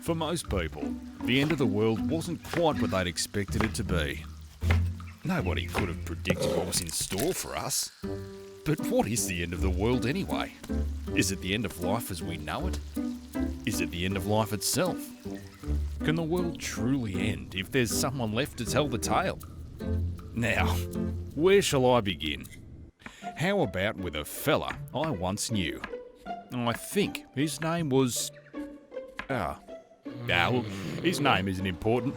For most people, the end of the world wasn't quite what they'd expected it to be. Nobody could have predicted what was in store for us. But what is the end of the world anyway? Is it the end of life as we know it? Is it the end of life itself? Can the world truly end if there's someone left to tell the tale? Now, where shall I begin? How about with a fella I once knew? I think his name was... well, his name isn't important.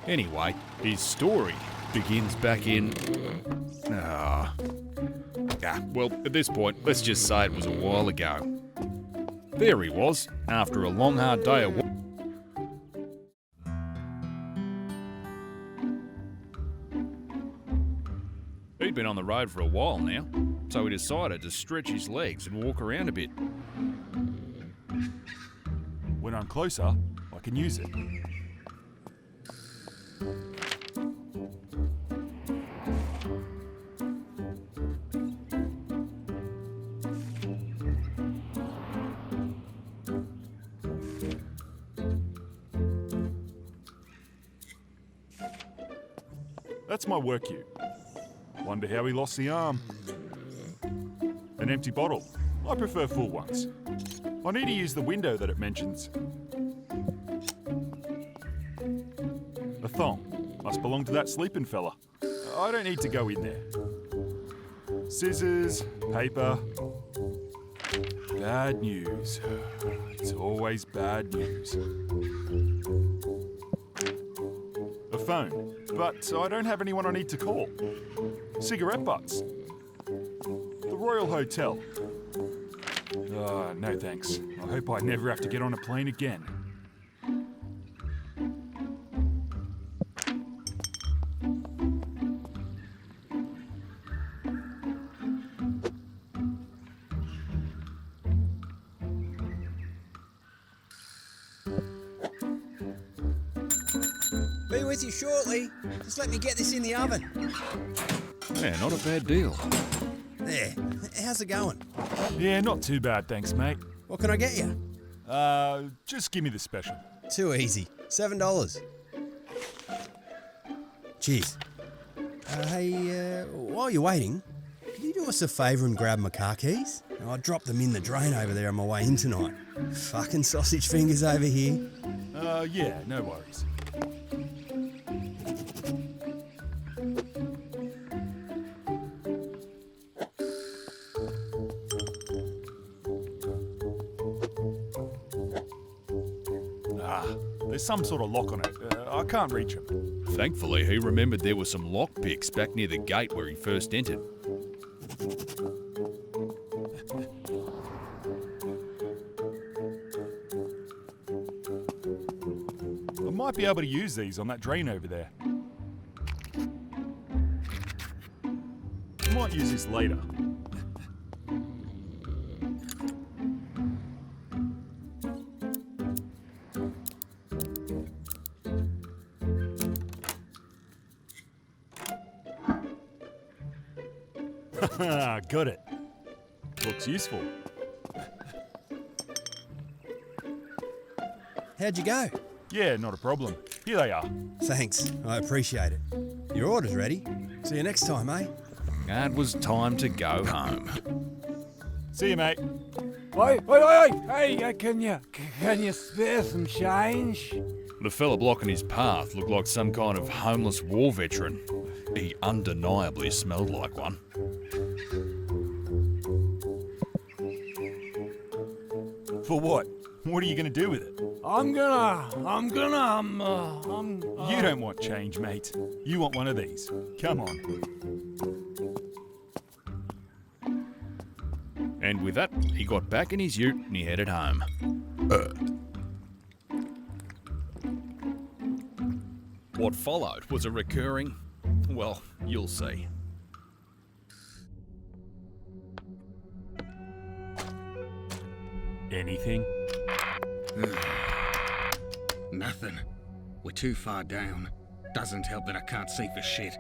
Anyway, his story begins back in... well, at this point, let's just say it was a while ago. There he was, after a long hard day of work. He'd been on the road for a while now, so he decided to stretch his legs and walk around a bit. When I'm closer, I can use it. That's my work ute. Wonder how he lost the arm. An empty bottle. I prefer full ones. I need to use the window that it mentions. A thong. Must belong to that sleeping fella. I don't need to go in there. Scissors, paper. Bad news. It's always bad news. A phone. But I don't have anyone I need to call. Cigarette butts. The Royal Hotel. No thanks. I hope I never have to get on a plane again. Be with you shortly. Just let me get this in the oven. Yeah, not a bad deal. There. How's it going? Yeah, not too bad, thanks, mate. What can I get you? Just give me the special. Too easy. $7. Cheers. Hey, while you're waiting, can you do us a favour and grab my car keys? I dropped them in the drain over there on my way in tonight. Fucking sausage fingers over here. Yeah, no worries. There's some sort of lock on it. I can't reach him. Thankfully, he remembered there were some lockpicks back near the gate where he first entered. I might be able to use these on that drain over there. I might use this later. Got it. Looks useful. How'd you go? Yeah, not a problem. Here they are. Thanks. I appreciate it. Your order's ready. See you next time, eh? And it was time to go home. See you, mate. Oi! Hey, can you spare some change? The fella blocking his path looked like some kind of homeless war veteran. He undeniably smelled like one. For what? What are you going to do with it? I'm gonna, You don't want change, mate. You want one of these. Come on. And with that, he got back in his ute and he headed home. What followed was a recurring... well, you'll see. Anything? Nothing. We're too far down. Doesn't help that I can't see for shit.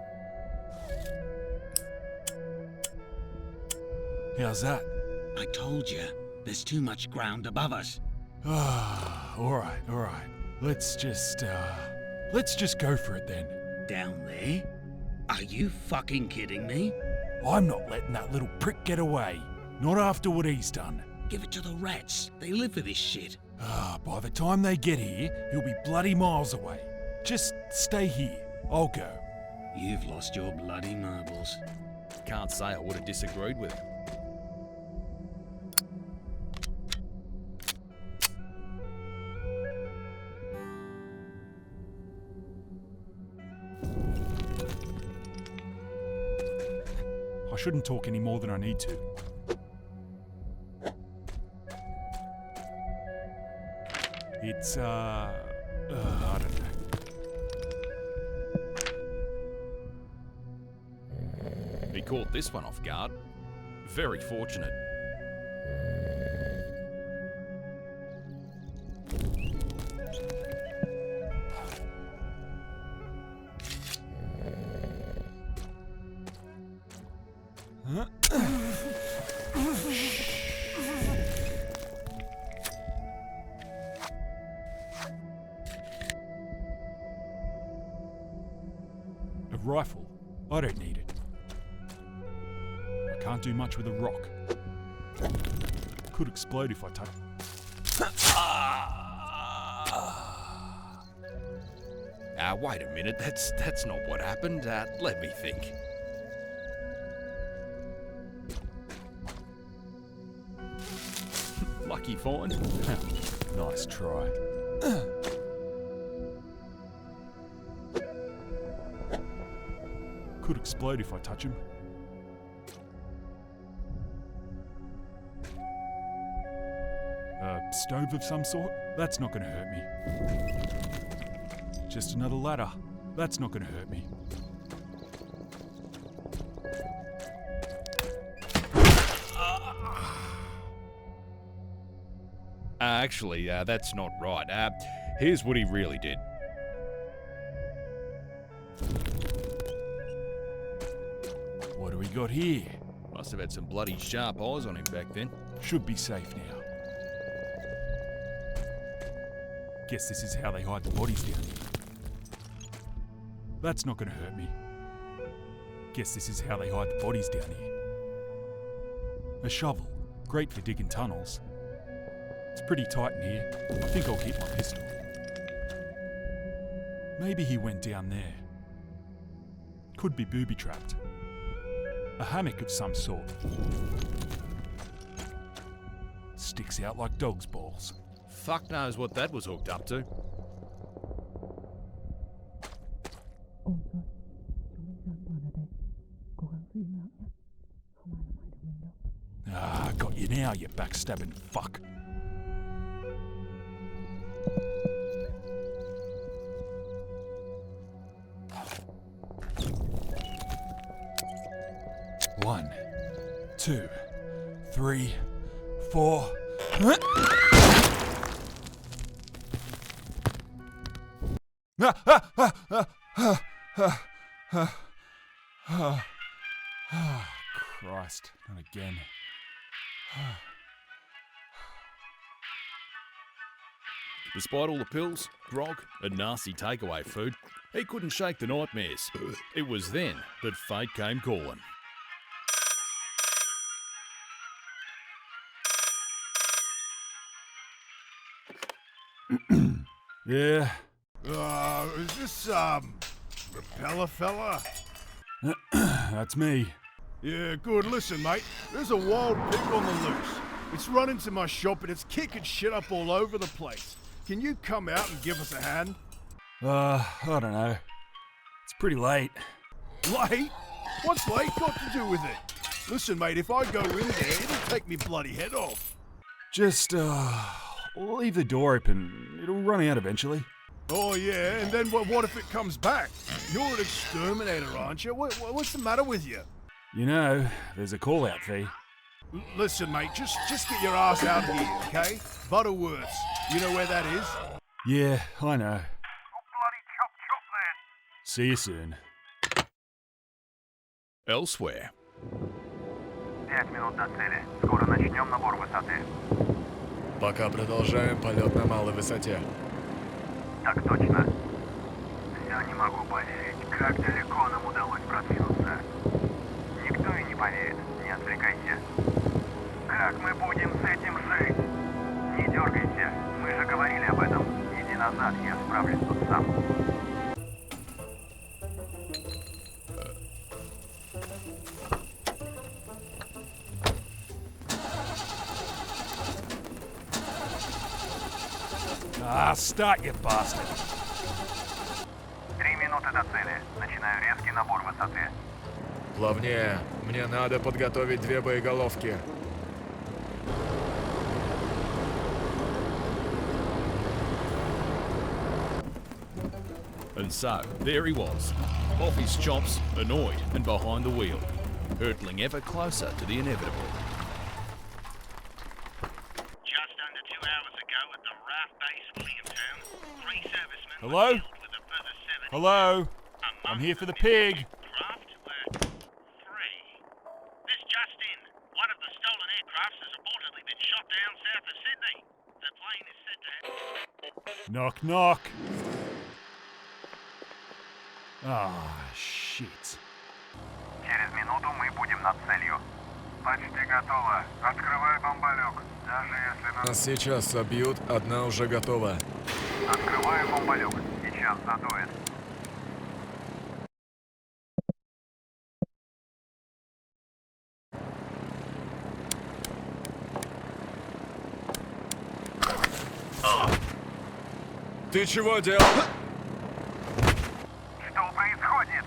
How's that? I told you, there's too much ground above us. Alright. Let's just go for it then. Down there? Are you fucking kidding me? I'm not letting that little prick get away. Not after what he's done. Give it to the rats. They live for this shit. By the time they get here, he'll be bloody miles away. Just stay here. I'll go. You've lost your bloody marbles. Can't say I would have disagreed with him. I shouldn't talk any more than I need to. It's, I don't know. He caught this one off guard. Very fortunate. A rifle? I don't need it. I can't do much with a rock. Could explode if I touch it. Wait a minute, that's not what happened. Let me think. Lucky find. Nice try. Could explode if I touch him. A stove of some sort? That's not gonna hurt me. Just another ladder. That's not gonna hurt me. Actually, that's not right. Here's what he really did. What do we got here? Must have had some bloody sharp eyes on him back then. Should be safe now. Guess this is how they hide the bodies down here. That's not gonna hurt me. Guess this is how they hide the bodies down here. A shovel. Great for digging tunnels. It's pretty tight in here. I think I'll keep my pistol. Maybe he went down there. Could be booby-trapped. A hammock of some sort. Sticks out like dog's balls. Fuck knows what that was hooked up to. Got you now, you backstabbing fuck. One, 2, 3, 4. Christ, not again. Despite all the pills, grog, and nasty takeaway food, he couldn't shake the nightmares. It was then that fate came calling. Yeah. Is this, Repella fella? That's me. Yeah, good. Listen, mate, there's a wild pig on the loose. It's run into my shop and it's kicking shit up all over the place. Can you come out and give us a hand? I don't know. It's pretty late. Late? What's late got to do with it? Listen, mate, if I go in there, it'll take me bloody head off. Just, leave the door open. It'll run out eventually. Oh, yeah, and then what if it comes back? You're an exterminator, aren't you? What's the matter with you? You know, there's a call-out fee. Listen, mate, just get your ass out of here, okay? Butterworths, you know where that is? Yeah, I know. Bloody chop then. See you soon. Elsewhere. 5 минут до цели. Скоро начнем набор высоты. Пока продолжаем полет на малой высоте. Так точно. Все не могу поверить, как далеко нам удалось продвинуться. Никто и не поверит, не отвлекайся. Как мы будем с этим жить? Не дергайся, мы же говорили об этом. Иди назад, я справлюсь тут сам. Ah, start, you bastard. 3 минуты до цели. Начинаю резкий набор высоты. Плавнее. Мне надо подготовить 2 боеголовки. And so, there he was, off his chops, annoyed and behind the wheel, hurtling ever closer to the inevitable. Just under 2 hours ago at the raft base Williamstown, 3 servicemen Hello? were killed with a further 7. Hello? Among I'm here for the them in pig. aircraft were 3. This just in. One of the stolen aircrafts has reportedly been shot down south of Sydney. The plane is said to have... Knock, knock. Ah, shit. Через минуту мы будем над целью. Почти готово. Открывай бомболек. Даже если нас... Нас сейчас собьют, одна уже готова. Открываю бомболек. Сейчас задует. Ты чего делал? Что происходит?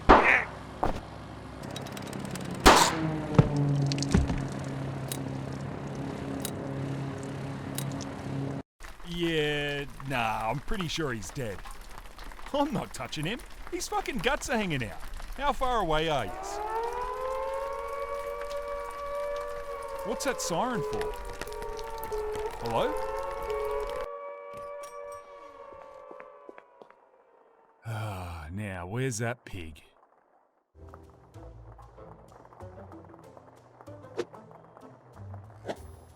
Yeah, nah, I'm pretty sure he's dead. I'm not touching him. His fucking guts are hanging out. How far away are you? What's that siren for? Hello? Ah, now, where's that pig?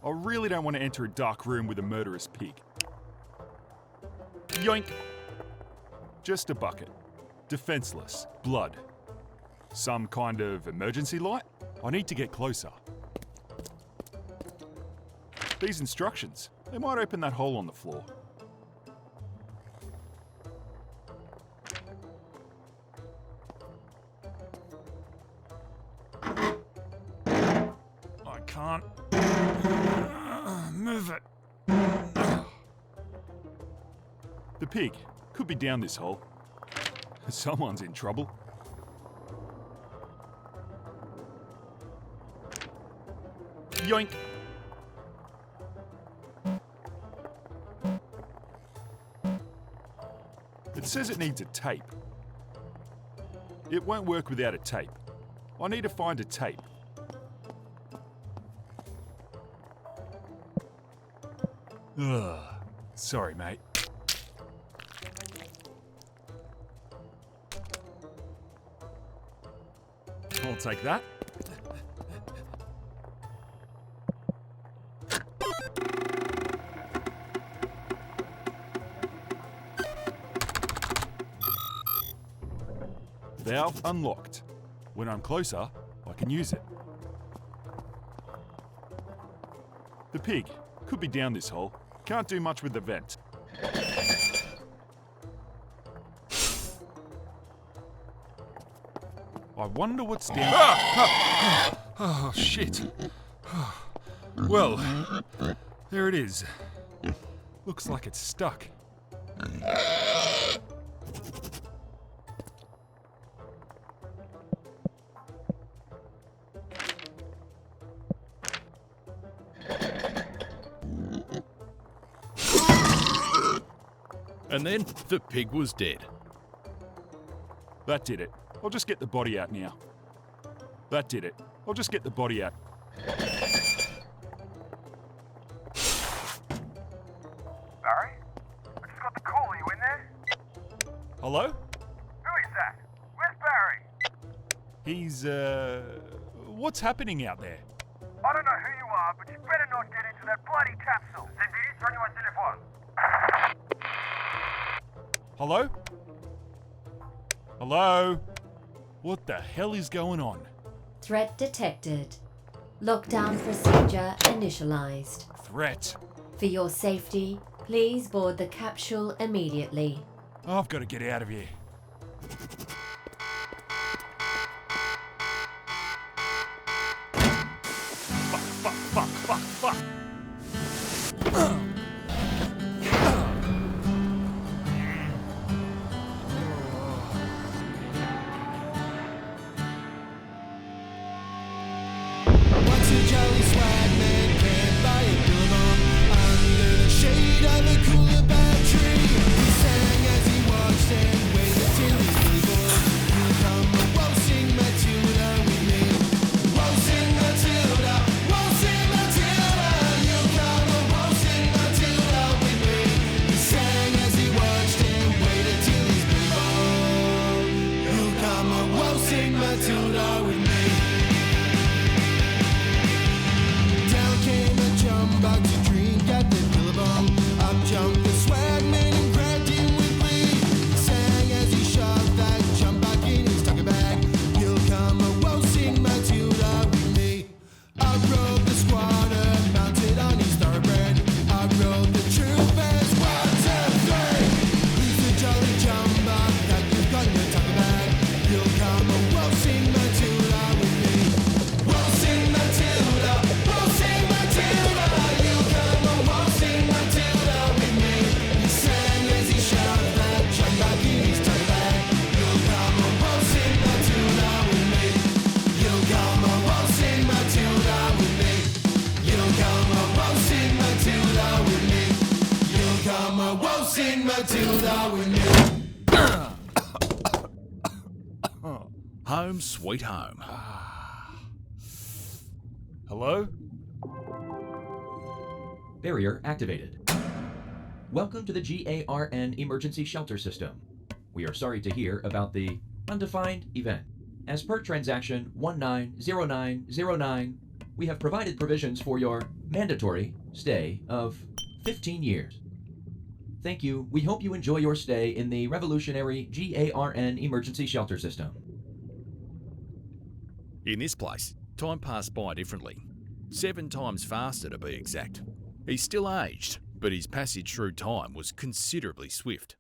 I really don't want to enter a dark room with a murderous pig. Yoink! Just a bucket. Defenseless. Blood. Some kind of emergency light? I need to get closer. These instructions, they might open that hole on the floor. I can't move it. The pig could be down this hole. Someone's in trouble. Yoink! It says it needs a tape. It won't work without a tape. I need to find a tape. Ugh. Sorry, mate. I'll take that. Valve unlocked. When I'm closer, I can use it. The pig could be down this hole. Can't do much with the vent. I wonder what's down. Oh, shit. Well, there it is. Looks like it's stuck. And then the pig was dead. That did it. I'll just get the body out now. That did it. I'll just get the body out. Barry? I just got the call. Are you in there? Hello? Who is that? Where's Barry? He's, what's happening out there? I don't know who you are, but you better not get into that bloody capsule. Cindy, turn телефон. Hello? Hello? What the hell is going on? Threat detected. Lockdown procedure initialized. Threat? For your safety, please board the capsule immediately. I've got to get out of here. Fuck. What's a jolly swag man can't buy a billabong under the shade of a cooler bad tree. He sang as he watched and waited till his people will come. Whoa, sing Matilda with me. Whoa, sing Matilda. Whoa, sing Matilda. You'll come. Whoa, sing Matilda with me. He sang as he watched and waited till his people. You'll come. Whoa, sing Matilda with me. Down came a jumbuck to drink at the billabong. Up jumped the swag man and grabbed him with glee. Sang as he shoved that jumbuck in his tucker bag. He'll come, whoa, sing Matilda with me. Up rode the squatter, mounted on his thoroughbred. Up rode the troopers, 1, 2, 3. Who's the jolly jumbuck that you've got in your tucker bag? He'll come, whoa, sing Matilda with me. Whoa, sing Matilda. Whoa, sing Matilda. You come, whoa, sing Matilda with me. He sang as he shoved that jumbuck in his tucker bag. You'll come, whoa, sing Matilda with me. You'll come, whoa, sing Matilda with me. You'll come, whoa, sing Matilda with me. You'll come, whoa, sing Matilda with me. Home sweet home. Hello? Barrier activated. Welcome to the GARN Emergency Shelter System. We are sorry to hear about the undefined event. As per transaction 190909, we have provided provisions for your mandatory stay of 15 years. Thank you. We hope you enjoy your stay in the revolutionary GARN Emergency Shelter System. In this place, time passed by differently. 7 times faster to be exact. He's still aged, but his passage through time was considerably swift.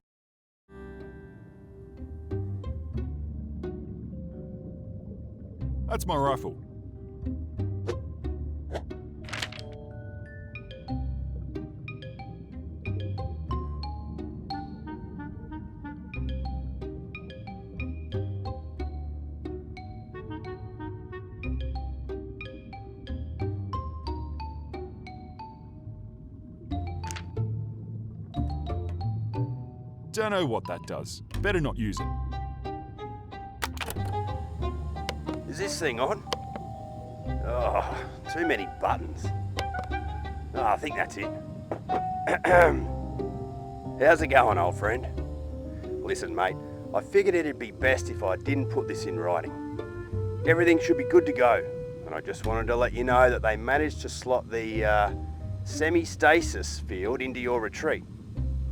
That's my rifle. Don't know what that does. Better not use it. Is this thing on? Oh, too many buttons. Oh, I think that's it. How's it going, old friend? Listen, mate, I figured it'd be best if I didn't put this in writing. Everything should be good to go, and I just wanted to let you know that they managed to slot the semi-stasis field into your retreat.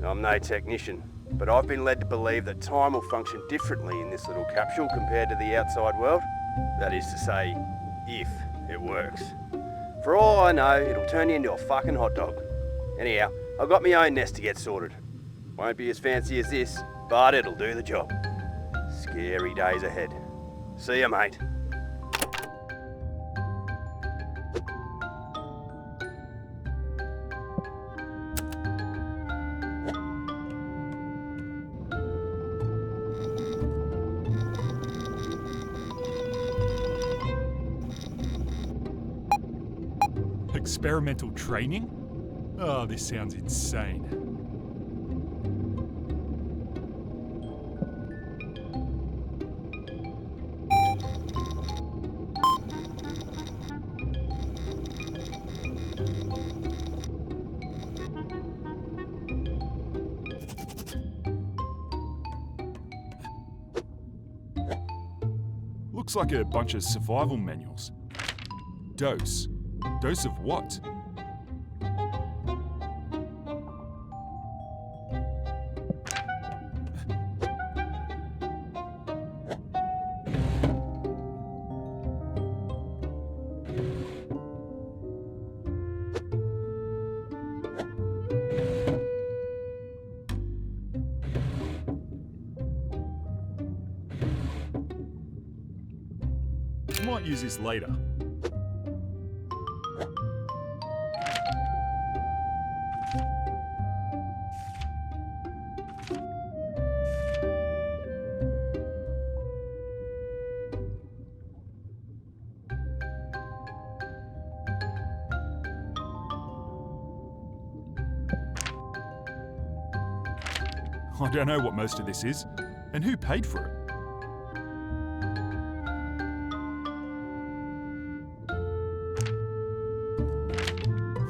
I'm no technician, but I've been led to believe that time will function differently in this little capsule compared to the outside world. That is to say, if it works. For all I know, it'll turn you into a fucking hot dog. Anyhow, I've got my own nest to get sorted. Won't be as fancy as this, but it'll do the job. Scary days ahead. See ya, mate. Experimental training? Oh, this sounds insane. Looks like a bunch of survival manuals. Dose. Dose of what? might use this later. I don't know what most of this is, and who paid for it.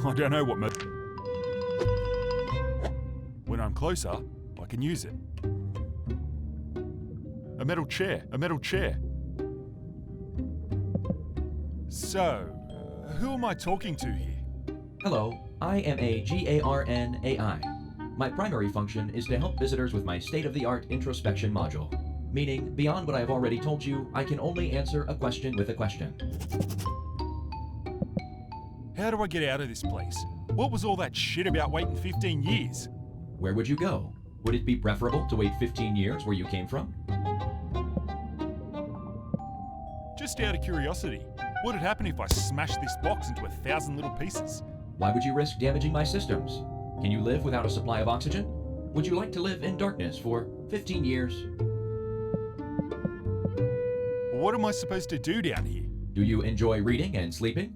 I don't know what most... When I'm closer, I can use it. A metal chair, a metal chair. So, who am I talking to here? Hello, I am a GARN AI. My primary function is to help visitors with my state-of-the-art introspection module, meaning beyond what I've already told you, I can only answer a question with a question. How do I get out of this place? What was all that shit about waiting 15 years? Where would you go? Would it be preferable to wait 15 years where you came from? Just out of curiosity, what'd happen if I smashed this box into 1,000 little pieces? Why would you risk damaging my systems? Can you live without a supply of oxygen? Would you like to live in darkness for 15 years? What am I supposed to do down here? Do you enjoy reading and sleeping?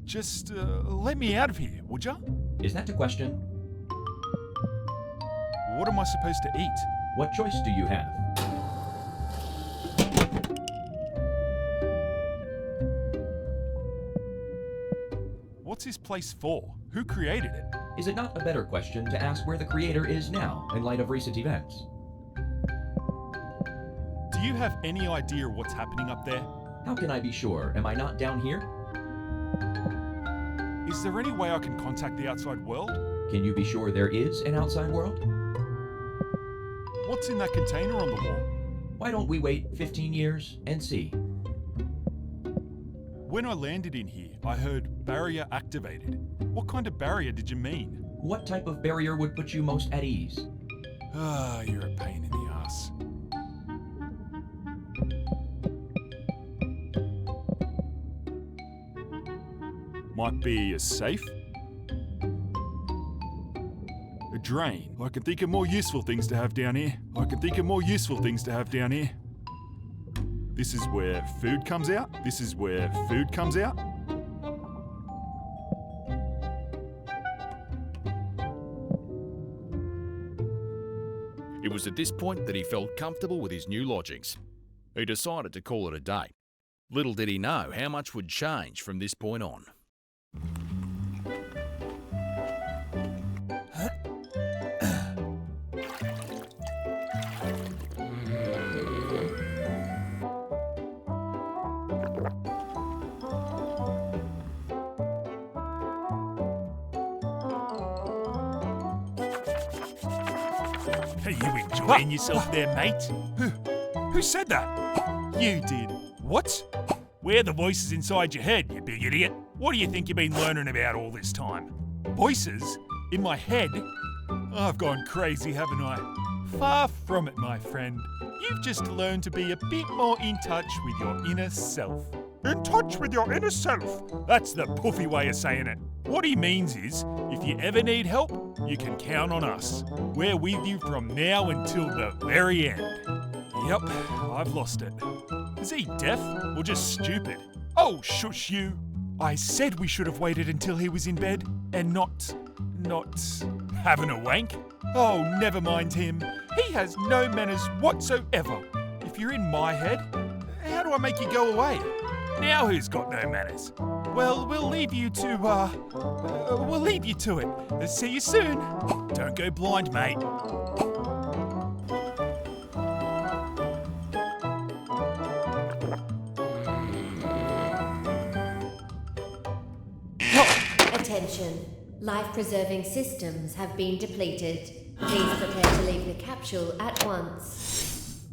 Just let me out of here, would ya? Is that a question? What am I supposed to eat? What choice do you have? What's this place for? Who created it? Is it not a better question to ask where the creator is now in light of recent events? Do you have any idea what's happening up there? How can I be sure? Am I not down here? Is there any way I can contact the outside world? Can you be sure there is an outside world? What's in that container on the wall? Why don't we wait 15 years and see? When I landed in here, I heard barrier activated. What kind of barrier did you mean? What type of barrier would put you most at ease? Ah, you're a pain in the ass. Might be a safe? A drain. I can think of more useful things to have down here. This is where food comes out. It was at this point that he felt comfortable with his new lodgings. He decided to call it a day. Little did he know how much would change from this point on. Are you enjoying yourself there, mate? Who said that? You did. What? We're the voices inside your head, you big idiot. What do you think you've been learning about all this time? Voices? In my head? I've gone crazy, haven't I? Far from it, my friend. You've just learned to be a bit more in touch with your inner self. In touch with your inner self? That's the puffy way of saying it. What he means is, if you ever need help, you can count on us. We're with you from now until the very end. Yep, I've lost it. Is he deaf or just stupid? Oh, shush you. I said we should have waited until he was in bed and not having a wank. Oh, never mind him. He has no manners whatsoever. If you're in my head, how do I make you go away? Now who's got no manners? Well, we'll leave you to it. See you soon. Don't go blind, mate. Attention. Life-preserving systems have been depleted. Please prepare to leave the capsule at once.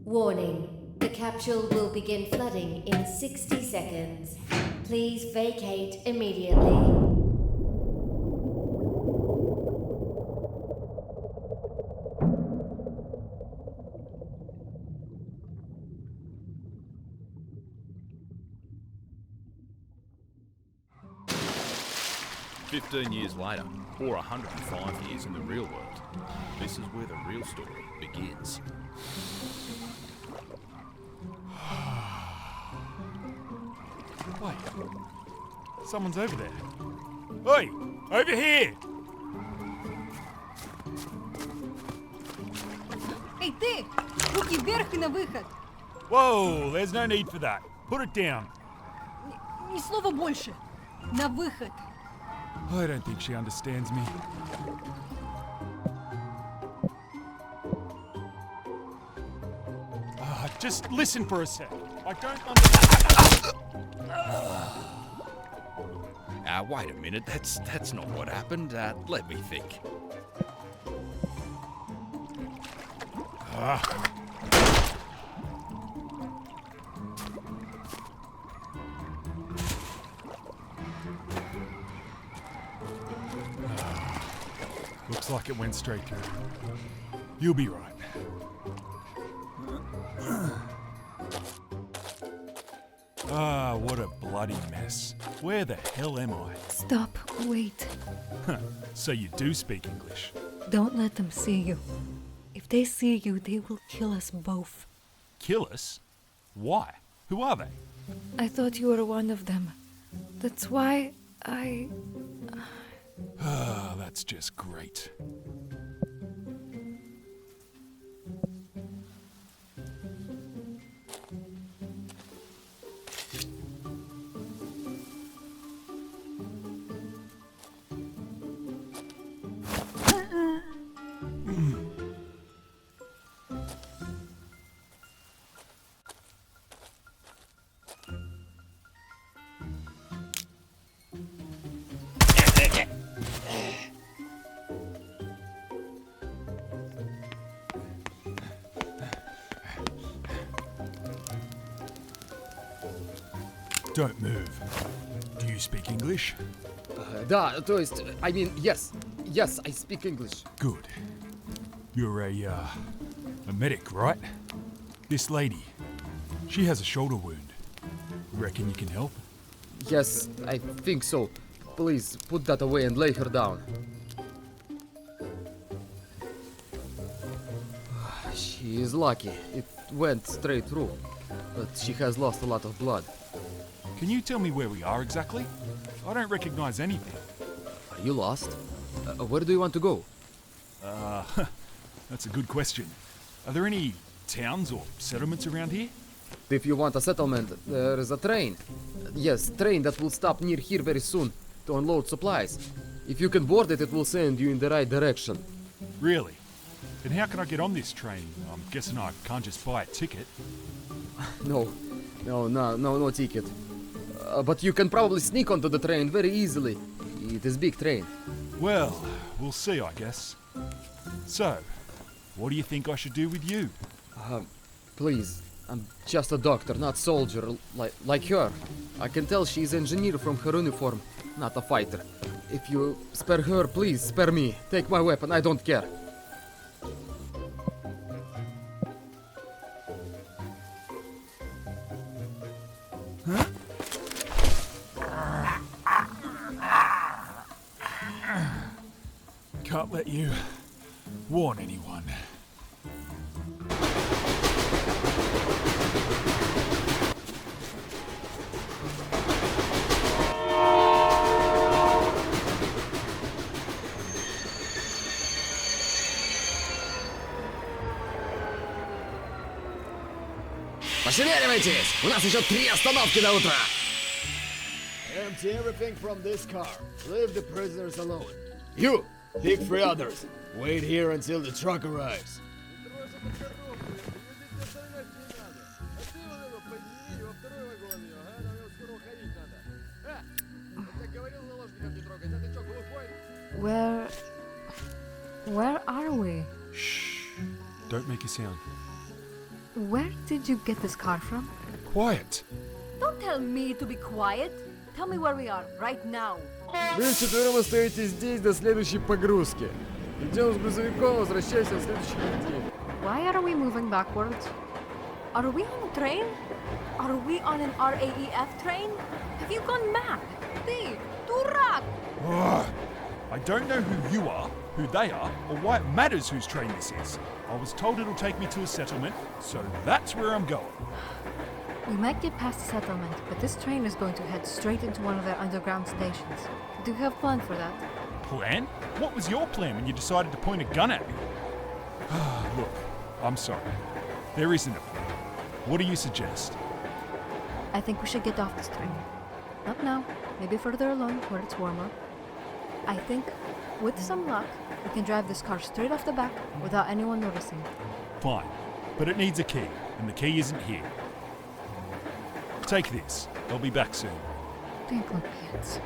Warning. The capsule will begin flooding in 60 seconds. Please vacate immediately. 15 years later, or 105 years in the real world, this is where the real story begins. Wait. Someone's over there. Oi! Over here! Эй, ты! Руки вверх и на выход! Whoa, there's no need for that. Put it down. Ни слова больше! На выход! I don't think she understands me. Just listen for a sec. I don't understand. Wait a minute, that's not what happened. Let me think. Looks like it went straight through. You'll be right. What a bloody mess. Where the hell am I? Stop, wait. So you do speak English? Don't let them see you. If they see you, they will kill us both. Kill us? Why? Who are they? I thought you were one of them. That's why I... That's just great. Don't move. Do you speak English? Да, то есть, I mean, yes, I speak English. Good. You're a medic, right? This lady, she has a shoulder wound. Reckon you can help? Yes, I think so. Please, put that away and lay her down. She is lucky. It went straight through. But she has lost a lot of blood. Can you tell me where we are exactly? I don't recognize anything. Are you lost? Where do you want to go? That's a good question. Are there any towns or settlements around here? If you want a settlement, there is a train. Yes, train that will stop near here very soon to unload supplies. If you can board it, it will send you in the right direction. Really? Then how can I get on this train? I'm guessing I can't just buy a ticket. No ticket. But you can probably sneak onto the train very easily. It is big train. Well, we'll see, I guess. So, what do you think I should do with you? Please, I'm just a doctor, not soldier, like her. I can tell she's engineer from her uniform, not a fighter. If you spare her, please spare me. Take my weapon, I don't care. Can't let you warn anyone. Пошевеливайтесь! У нас еще 3 остановки до утра! Empty everything from this car. Leave the prisoners alone. You! Take 3 others. Wait here until the truck arrives. Where are we? Shh. Don't make a sound. Where did you get this car from? Quiet. Don't tell me to be quiet. Tell me where we are, right now. Вы вчетвером остаетесь здесь до следующей погрузки. Идем с грузовиком, возвращайся в следующий день. Why are we moving backwards? Are we on a train? Are we on an RAEF train? Have you gone mad? Steve, Ugh. I don't know who you are, who they are, or why it matters whose train this is. I was told it'll take me to a settlement, so that's where I'm going. We might get past the settlement, but this train is going to head straight into one of their underground stations. Do you have a plan for that? Plan? What was your plan when you decided to point a gun at me? Look, I'm sorry. There isn't a plan. What do you suggest? I think we should get off this train. Not now, maybe further along where it's warmer. I think, with some luck, we can drive this car straight off the back without anyone noticing. Fine, but it needs a key, and the key isn't here. Take this. I'll be back soon. Twinkling pants.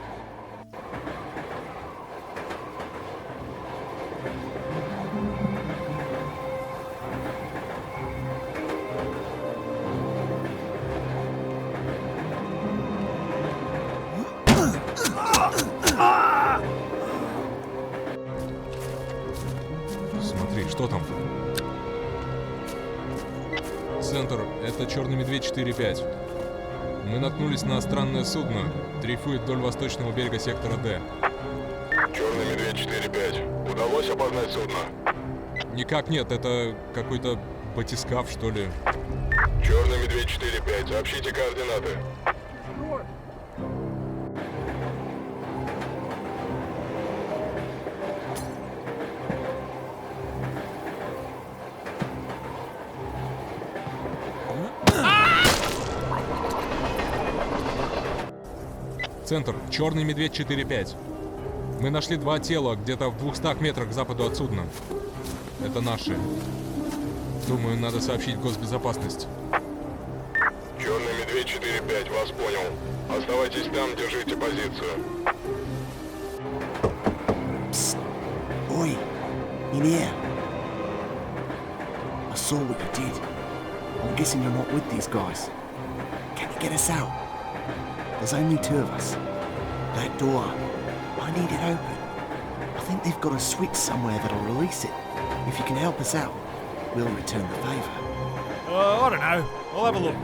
Смотри, что там? Центр, это Черный Медведь 4-5. Мы наткнулись на странное судно, дрейфует вдоль восточного берега сектора Д. Черный Медведь 4-5. Удалось опознать судно? Никак нет, это какой-то батискаф, что ли. Черный Медведь 4-5. Сообщите координаты. Центр, Черный Медведь 4-5. Мы нашли 2 тела где-то в 200 метрах к западу от судна. Это наши. Думаю, надо сообщить госбезопасность. Черный Медведь 4-5, вас понял. Оставайтесь там, держите позицию. Psst. Oi, in here. I saw what you did. I'm guessing you're not with these guys. Can you get us out? There's only 2 of us. That door, I need it open. I think they've got a switch somewhere that'll release it. If you can help us out, we'll return the favour. I don't know. I'll have a look.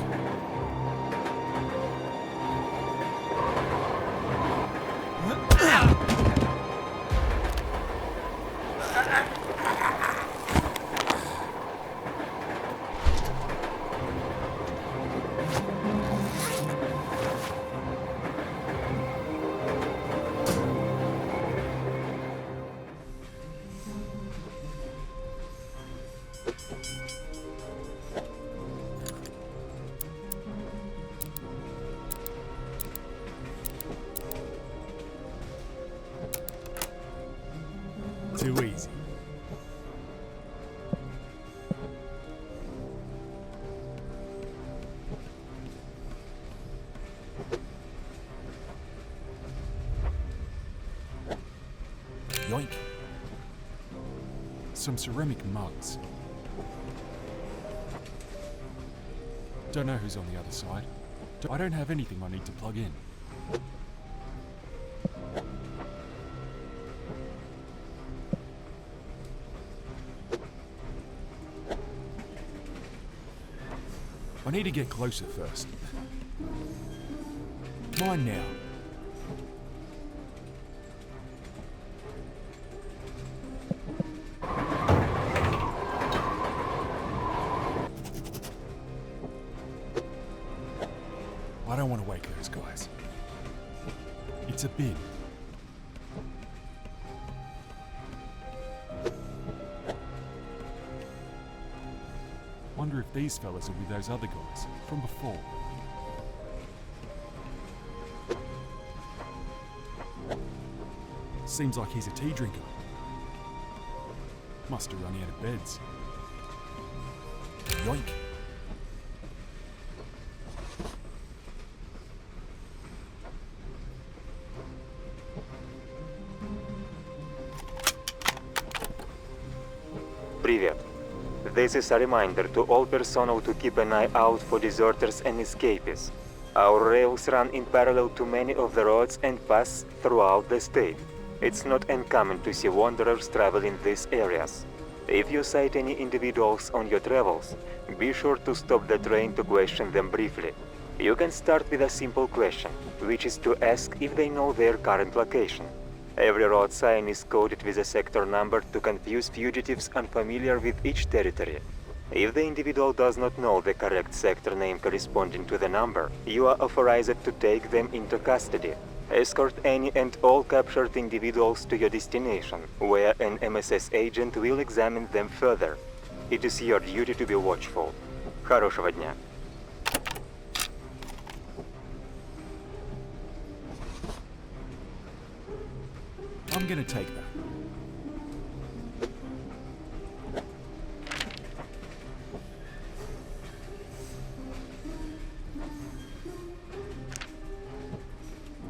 Too easy. Yoink. Some ceramic mugs. Don't know who's on the other side. I don't have anything I need to plug in. I need to get closer first. Mine now. I don't want to wake those guys. It's a bin. Wonder if these fellas are with those other guys from before. Seems like he's a tea drinker. Must have run out of beds. Yoink. Привет. This is a reminder to all personnel to keep an eye out for deserters and escapees. Our rails run in parallel to many of the roads and pass throughout the state. It's not uncommon to see wanderers traveling these areas. If you sight any individuals on your travels, be sure to stop the train to question them briefly. You can start with a simple question, which is to ask if they know their current location. Every road sign is coded with a sector number to confuse fugitives unfamiliar with each territory. If the individual does not know the correct sector name corresponding to the number, you are authorized to take them into custody. Escort any and all captured individuals to your destination, where an MSS agent will examine them further. It is your duty to be watchful. Хорошего дня. I'm gonna take that.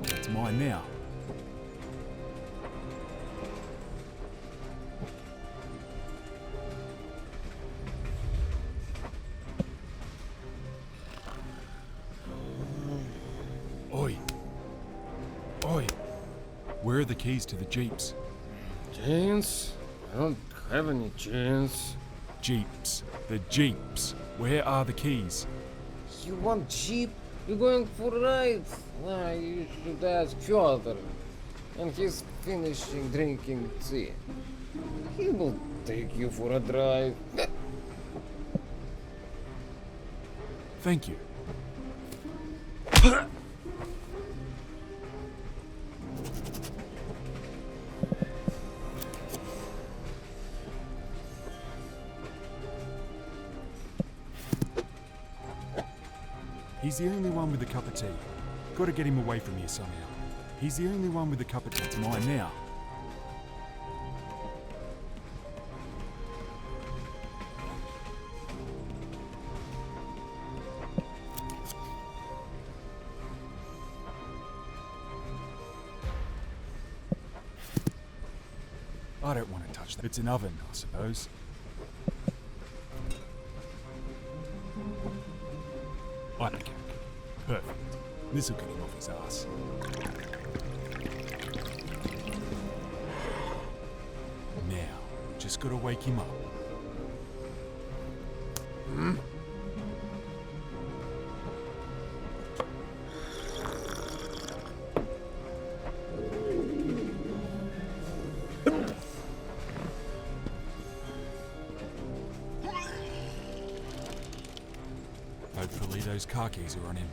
That's mine now. Oi. Oi. Where are the keys to the Jeeps? Jeans? I don't have any jeans. Jeeps. The Jeeps. Where are the keys? You want Jeep? You're going for a ride? Nah, you should ask Fyodor. And he's finishing drinking tea. He will take you for a drive. Thank you. He's the only one with a cup of tea. Gotta get him away from here somehow. He's the only one with a cup of tea. It's mine now. I don't want to touch that. It's an oven, I suppose. I don't care. Perfect. This'll get him off his ass. Now, just gotta wake him up. Hmm? Hopefully those car keys are on him.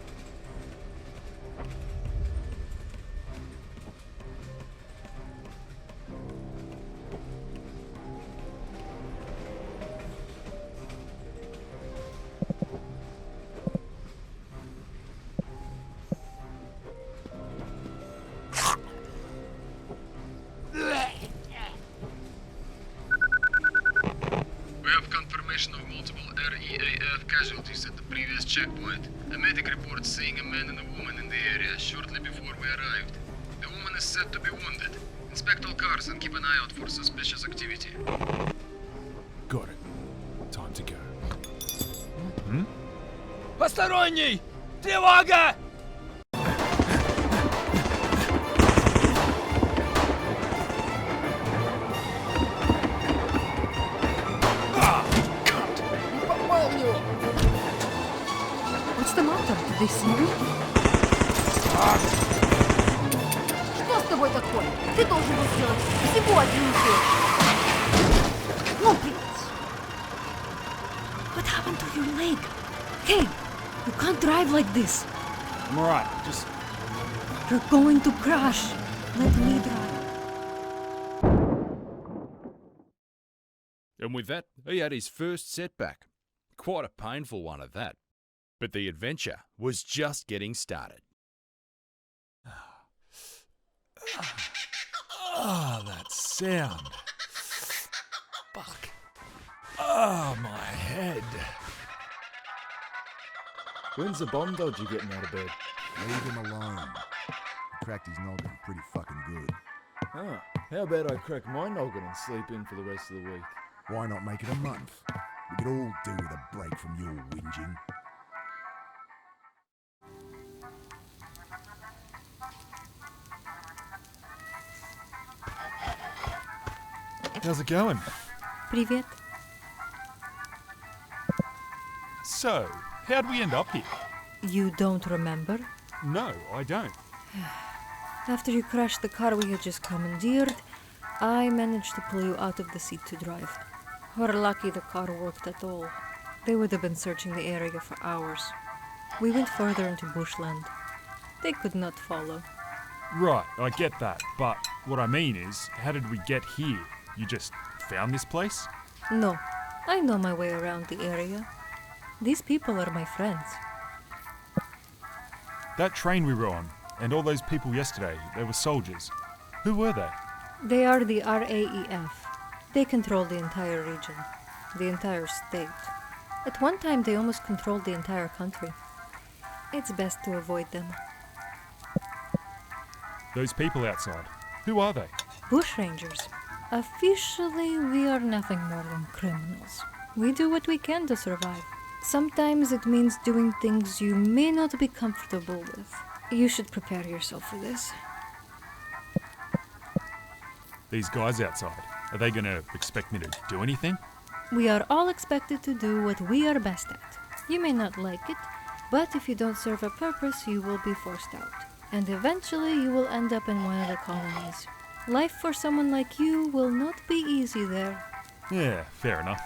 We have confirmation of multiple REAF casualties at the previous checkpoint. A medic reports seeing a man and a woman in the area shortly before we arrived. The woman is said to be wounded. Inspect all cars and keep an eye out for suspicious activity. Got it. Time to go. Посторонний! Тревога! Попал в него! What's the matter? Did they see you? Что с тобой такое? Ты должен был сделать всего один укол. Ну, блядь. What happened to your leg? Hey, you can't drive like this. I'm alright, just... You're going to crash. Let me drive. And with that, he had his first setback. Quite a painful one at that. But the adventure was just getting started. Ah, that sound. Fuck. Ah, my head. When's the bomb dodger getting out of bed? Leave him alone. He cracked his noggin pretty fucking good. Oh, how about I crack my noggin and sleep in for the rest of the week? Why not make it a month? We could all do with a break from your whinging. How's it going? Привет. So, how'd we end up here? You don't remember? No, I don't. After you crashed the car we had just commandeered, I managed to pull you out of the seat to drive. We're lucky the car worked at all. They would have been searching the area for hours. We went further into bushland. They could not follow. Right, I get that, but what I mean is, how did we get here? You just found this place? No, I know my way around the area. These people are my friends. That train we were on, and all those people yesterday, they were soldiers. Who were they? They are the RAEF. They control the entire region, the entire state. At one time, they almost controlled the entire country. It's best to avoid them. Those people outside, who are they? Bushrangers. Officially, we are nothing more than criminals. We do what we can to survive. Sometimes it means doing things you may not be comfortable with. You should prepare yourself for this. These guys outside, are they gonna expect me to do anything? We are all expected to do what we are best at. You may not like it, but if you don't serve a purpose, you will be forced out. And eventually you will end up in one of the colonies. Life for someone like you will not be easy there. Yeah, fair enough.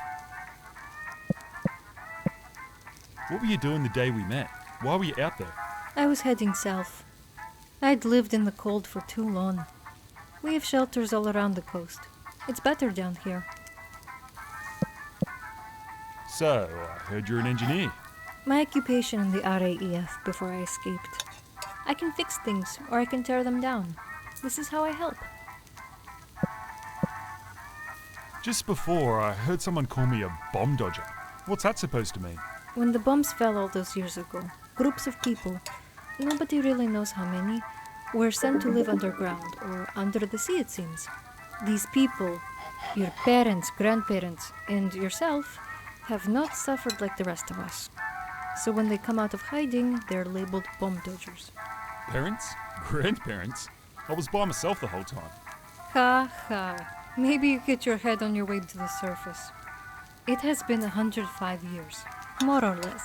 What were you doing the day we met? Why were you out there? I was heading south. I'd lived in the cold for too long. We have shelters all around the coast. It's better down here. So, I heard you're an engineer. My occupation in the RAEF before I escaped. I can fix things, or I can tear them down. This is how I help. Just before, I heard someone call me a bomb dodger. What's that supposed to mean? When the bombs fell all those years ago, groups of people, nobody really knows how many, were sent to live underground, or under the sea it seems. These people, your parents, grandparents, and yourself, have not suffered like the rest of us. So when they come out of hiding, they're labeled bomb dodgers. Parents? Grandparents? I was by myself the whole time. Ha ha. Maybe you get your head on your way to the surface. It has been 105 years, more or less.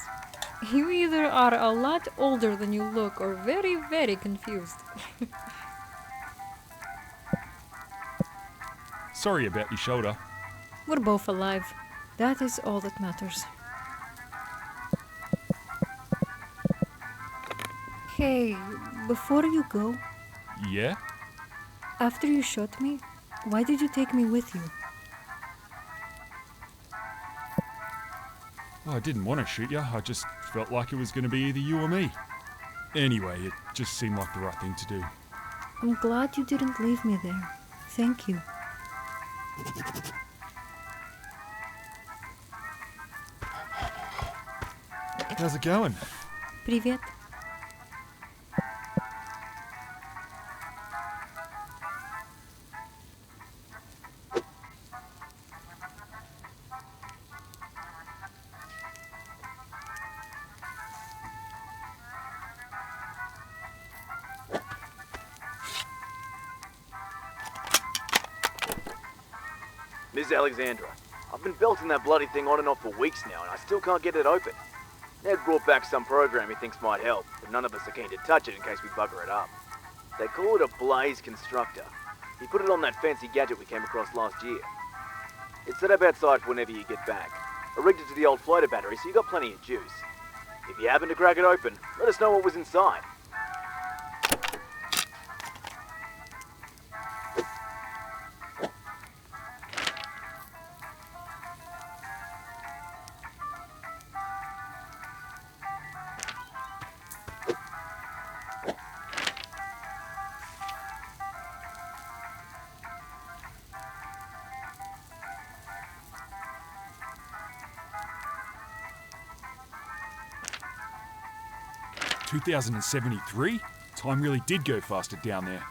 You either are a lot older than you look or very, very confused. Sorry about your shoulder. We're both alive. That is all that matters. Hey, before you go, Yeah? after you shot me, why did you take me with you? Well, I didn't want to shoot you. I just felt like it was going to be either you or me. Anyway, it just seemed like the right thing to do. I'm glad you didn't leave me there. Thank you. How's it going? Привет. Ms. Alexandra, I've been belting that bloody thing on and off for weeks now, and I still can't get it open. Ned brought back some program he thinks might help, but none of us are keen to touch it in case we bugger it up. They call it a blaze constructor. He put it on that fancy gadget we came across last year. It's set up outside for whenever you get back. I rigged it to the old floater battery, so you got plenty of juice. If you happen to crack it open, let us know what was inside. $2,073? Time really did go faster down there.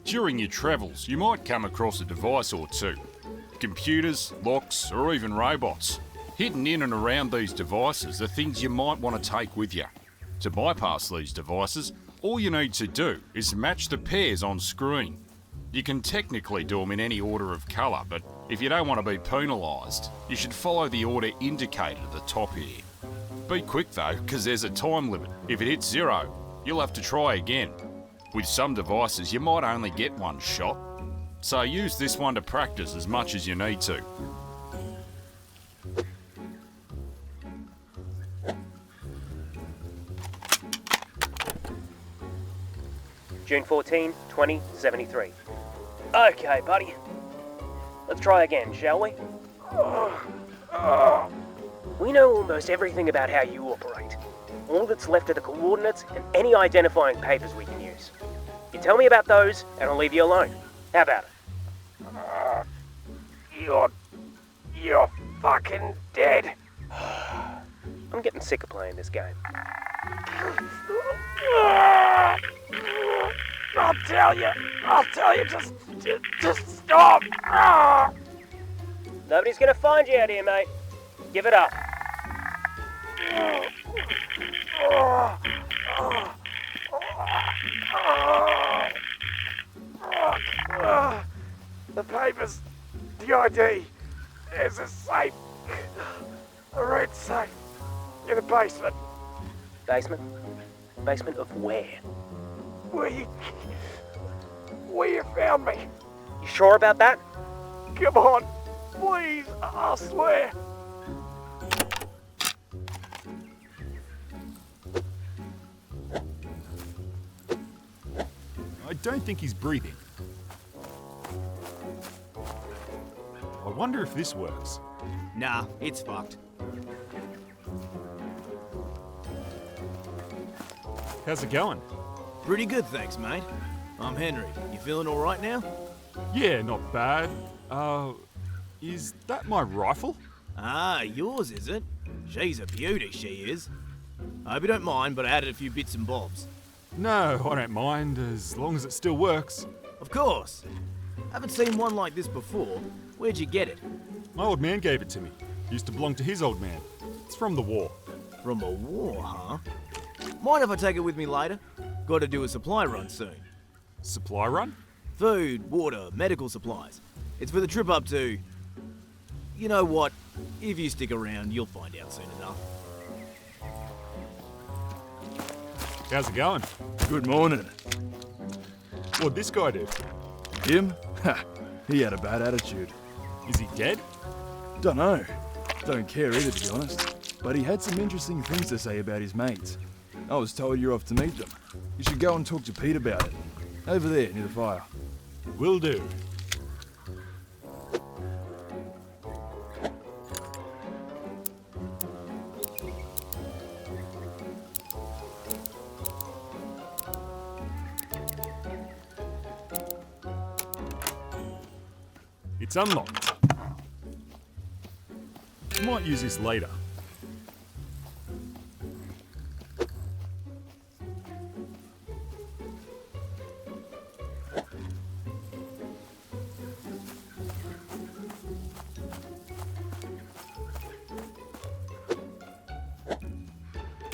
During your travels, you might come across a device or two. Computers, locks, or even robots. Hidden in and around these devices are things you might want to take with you. To bypass these devices, all you need to do is match the pairs on screen. You can technically do them in any order of colour, but if you don't want to be penalised, you should follow the order indicated at the top here. Be quick though, because there's a time limit. If it hits 0, you'll have to try again. With some devices, you might only get one shot, so use this one to practice as much as you need to. June 14, 2073. Okay, buddy. Let's try again, shall we? We know almost everything about how you operate. All that's left are the coordinates and any identifying papers we can use. You tell me about those, and I'll leave you alone. How about it? You're fucking dead. I'm getting sick of playing this game. I'll tell you, just stop. Nobody's gonna find you out here, mate. Give it up. The papers, the ID, there's a safe, a red safe, in the basement. Basement? Basement of where? Where you found me. You sure about that? Come on, please, I swear. I don't think he's breathing. I wonder if this works. Nah, it's fucked. How's it going? Pretty good, thanks, mate. I'm Henry. You feeling all right now? Yeah, not bad. Is that my rifle? Ah, yours, is it? She's a beauty, she is. I hope you don't mind, but I added a few bits and bobs. No, I don't mind, as long as it still works. Of course. Haven't seen one like this before. Where'd you get it? My old man gave it to me. Used to belong to his old man. It's from the war. From a war, huh? Mind if I take it with me later? Got to do a supply run soon. Supply run? Food, water, medical supplies. It's for the trip up to... You know what? If you stick around, you'll find out soon enough. How's it going? Good morning. What'd this guy do? Him? Ha! He had a bad attitude. Is he dead? Dunno. Don't care either, to be honest. But he had some interesting things to say about his mates. I was told you're off to meet them. You should go and talk to Pete about it. Over there, near the fire. Will do. It's unlocked. Might use this later.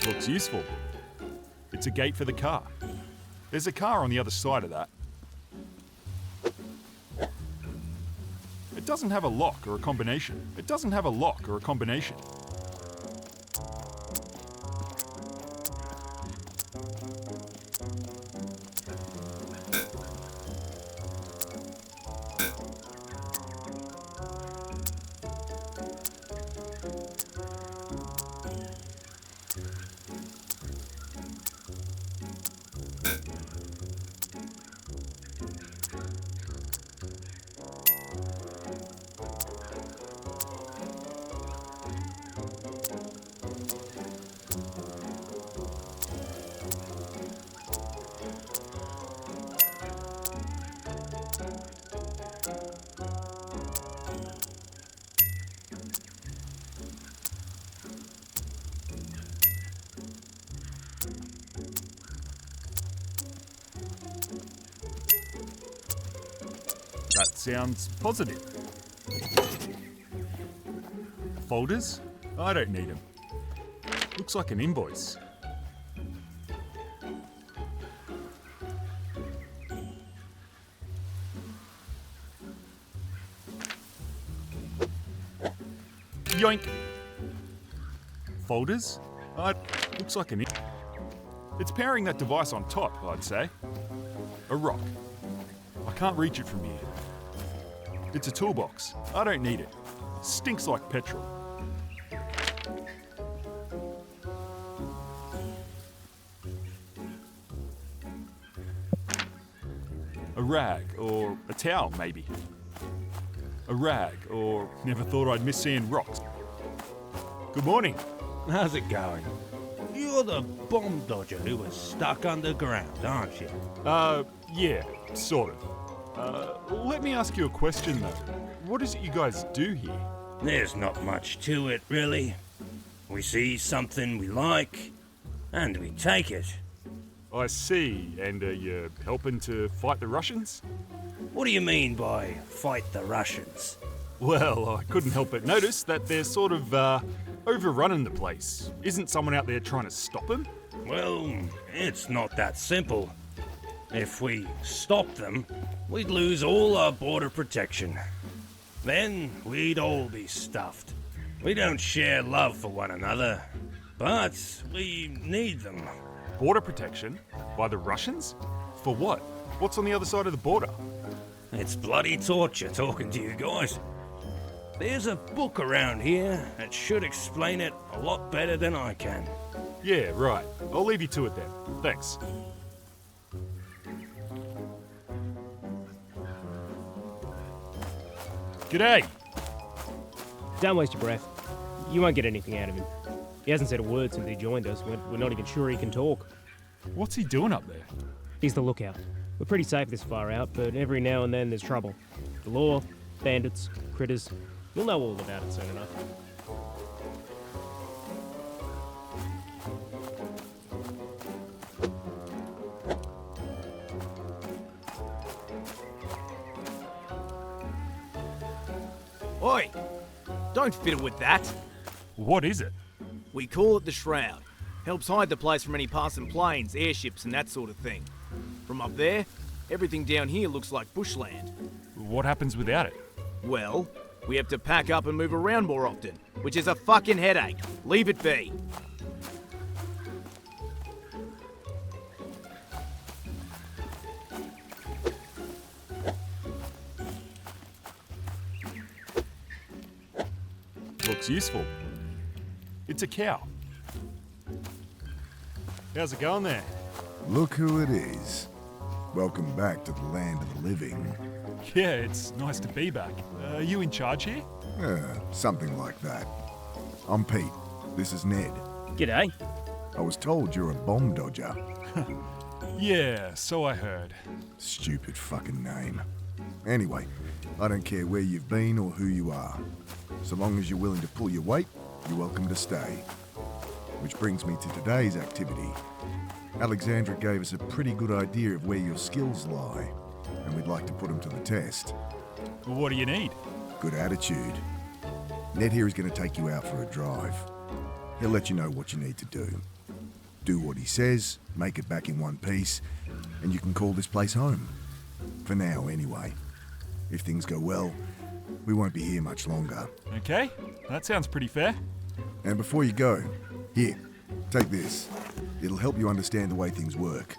Looks useful. It's a gate for the car. There's a car on the other side of that. It doesn't have a lock or a combination. It doesn't have a lock or a combination. That sounds positive. Folders? I don't need them. Looks like an invoice. Yoink! Folders? Looks like an... It's powering that device on top, I'd say. A rock. I can't reach it from here. It's a toolbox. I don't need it. Stinks like petrol. A rag, or a towel, maybe. A rag, or never thought I'd miss seeing rocks. Good morning. How's it going? You're the bomb dodger who was stuck underground, aren't you? Yeah, sort of. Let me ask you a question, though. What is it you guys do here? There's not much to it, really. We see something we like, and we take it. I see. And you're helping to fight the Russians? What do you mean by fight the Russians? Well, I couldn't help but notice that they're sort of, overrunning the place. Isn't someone out there trying to stop them? Well, it's not that simple. If we stopped them, we'd lose all our border protection. Then we'd all be stuffed. We don't share love for one another, but we need them. Border protection? By the Russians? For what? What's on the other side of the border? It's bloody torture talking to you guys. There's a book around here that should explain it a lot better than I can. Yeah, right. I'll leave you to it then. Thanks. G'day! Don't waste your breath. You won't get anything out of him. He hasn't said a word since he joined us. We're not even sure he can talk. What's he doing up there? He's the lookout. We're pretty safe this far out, but every now and then there's trouble. The law, bandits, critters. You'll know all about it soon enough. Oi! Don't fiddle with that. What is it? We call it the Shroud. Helps hide the place from any passing planes, airships and that sort of thing. From up there, everything down here looks like bushland. What happens without it? Well, we have to pack up and move around more often, which is a fucking headache. Leave it be. Looks useful. It's a cow. How's it going there? Look who it is. Welcome back to the land of the living. Yeah, it's nice to be back. Are you in charge here? Something like that. I'm Pete. This is Ned. G'day. I was told you're a bomb dodger. Yeah, so I heard. Stupid fucking name. Anyway, I don't care where you've been or who you are. So long as you're willing to pull your weight, you're welcome to stay. Which brings me to today's activity. Alexandra gave us a pretty good idea of where your skills lie, and we'd like to put them to the test. What do you need? Good attitude. Ned here is going to take you out for a drive. He'll let you know what you need to do. Do what he says, make it back in one piece, and you can call this place home. For now, anyway. If things go well, we won't be here much longer. Okay, that sounds pretty fair. And before you go, here, take this. It'll help you understand the way things work.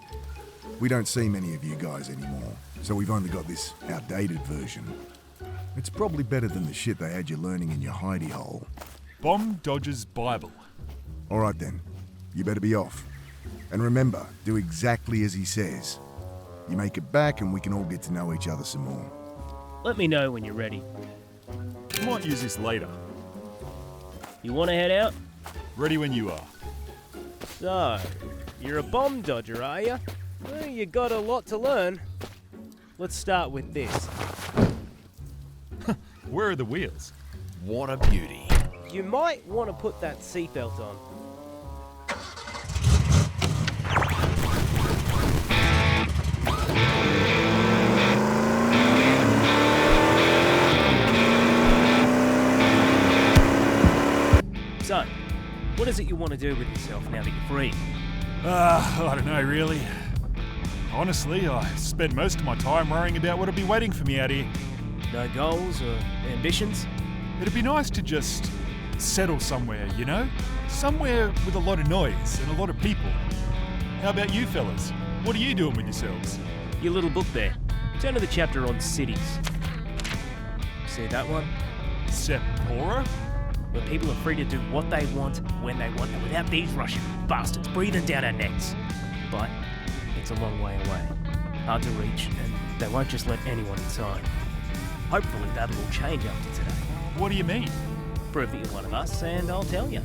We don't see many of you guys anymore, so we've only got this outdated version. It's probably better than the shit they had you learning in your hidey hole. Bomb Dodger's Bible. All right then, you better be off. And remember, do exactly as he says. You make it back and we can all get to know each other some more. Let me know when you're ready. Might use this later. You want to head out? Ready when you are. So, you're a bomb dodger, are you? Well, you got a lot to learn. Let's start with this. Where are the wheels? What a beauty. You might want to put that seatbelt on. So, what is it you want to do with yourself now that you're free? I don't know, really. Honestly, I spend most of my time worrying about what'll be waiting for me out here. No goals or ambitions? It'd be nice to just settle somewhere, you know? Somewhere with a lot of noise and a lot of people. How about you fellas? What are you doing with yourselves? Your little book there. Turn to the chapter on cities. See that one? Sepora? Where people are free to do what they want, when they want, and without these Russian bastards breathing down our necks. But it's a long way away. Hard to reach, and they won't just let anyone inside. Hopefully that'll all change after today. What do you mean? Prove that you're one of us, and I'll tell you.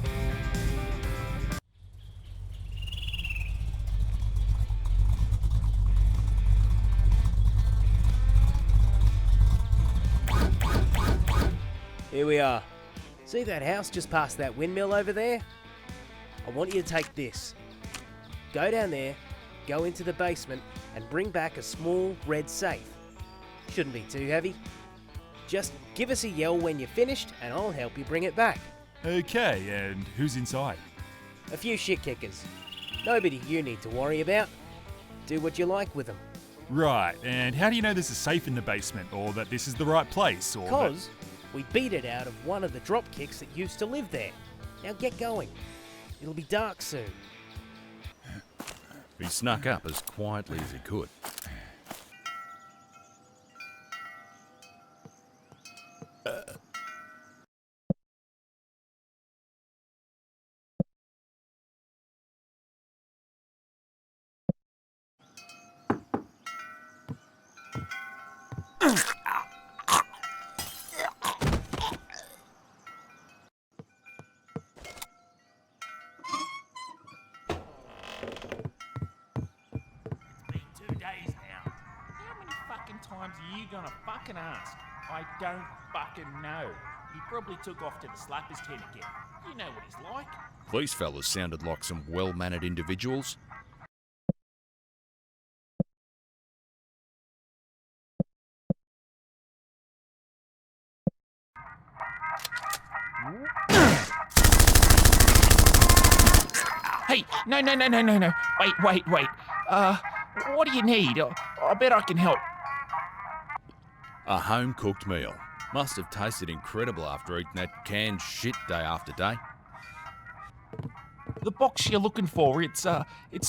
Here we are. See that house just past that windmill over there? I want you to take this. Go down there, go into the basement, and bring back a small red safe. Shouldn't be too heavy. Just give us a yell when you're finished, and I'll help you bring it back. Okay, and who's inside? A few shit kickers. Nobody you need to worry about. Do what you like with them. Right, and how do you know there's a safe in the basement, or that this is the right place, or that... Because we beat it out of one of the drop kicks that used to live there. Now get going. It'll be dark soon. He snuck up as quietly as he could. Times are you gonna fucking ask? I don't fucking know. He probably took off to the slappers tent again. You know what he's like. These fellas sounded like some well-mannered individuals. Hey, no. Wait. What do you need? I bet I can help. A home-cooked meal. Must have tasted incredible after eating that canned shit day after day. The box you're looking for, it's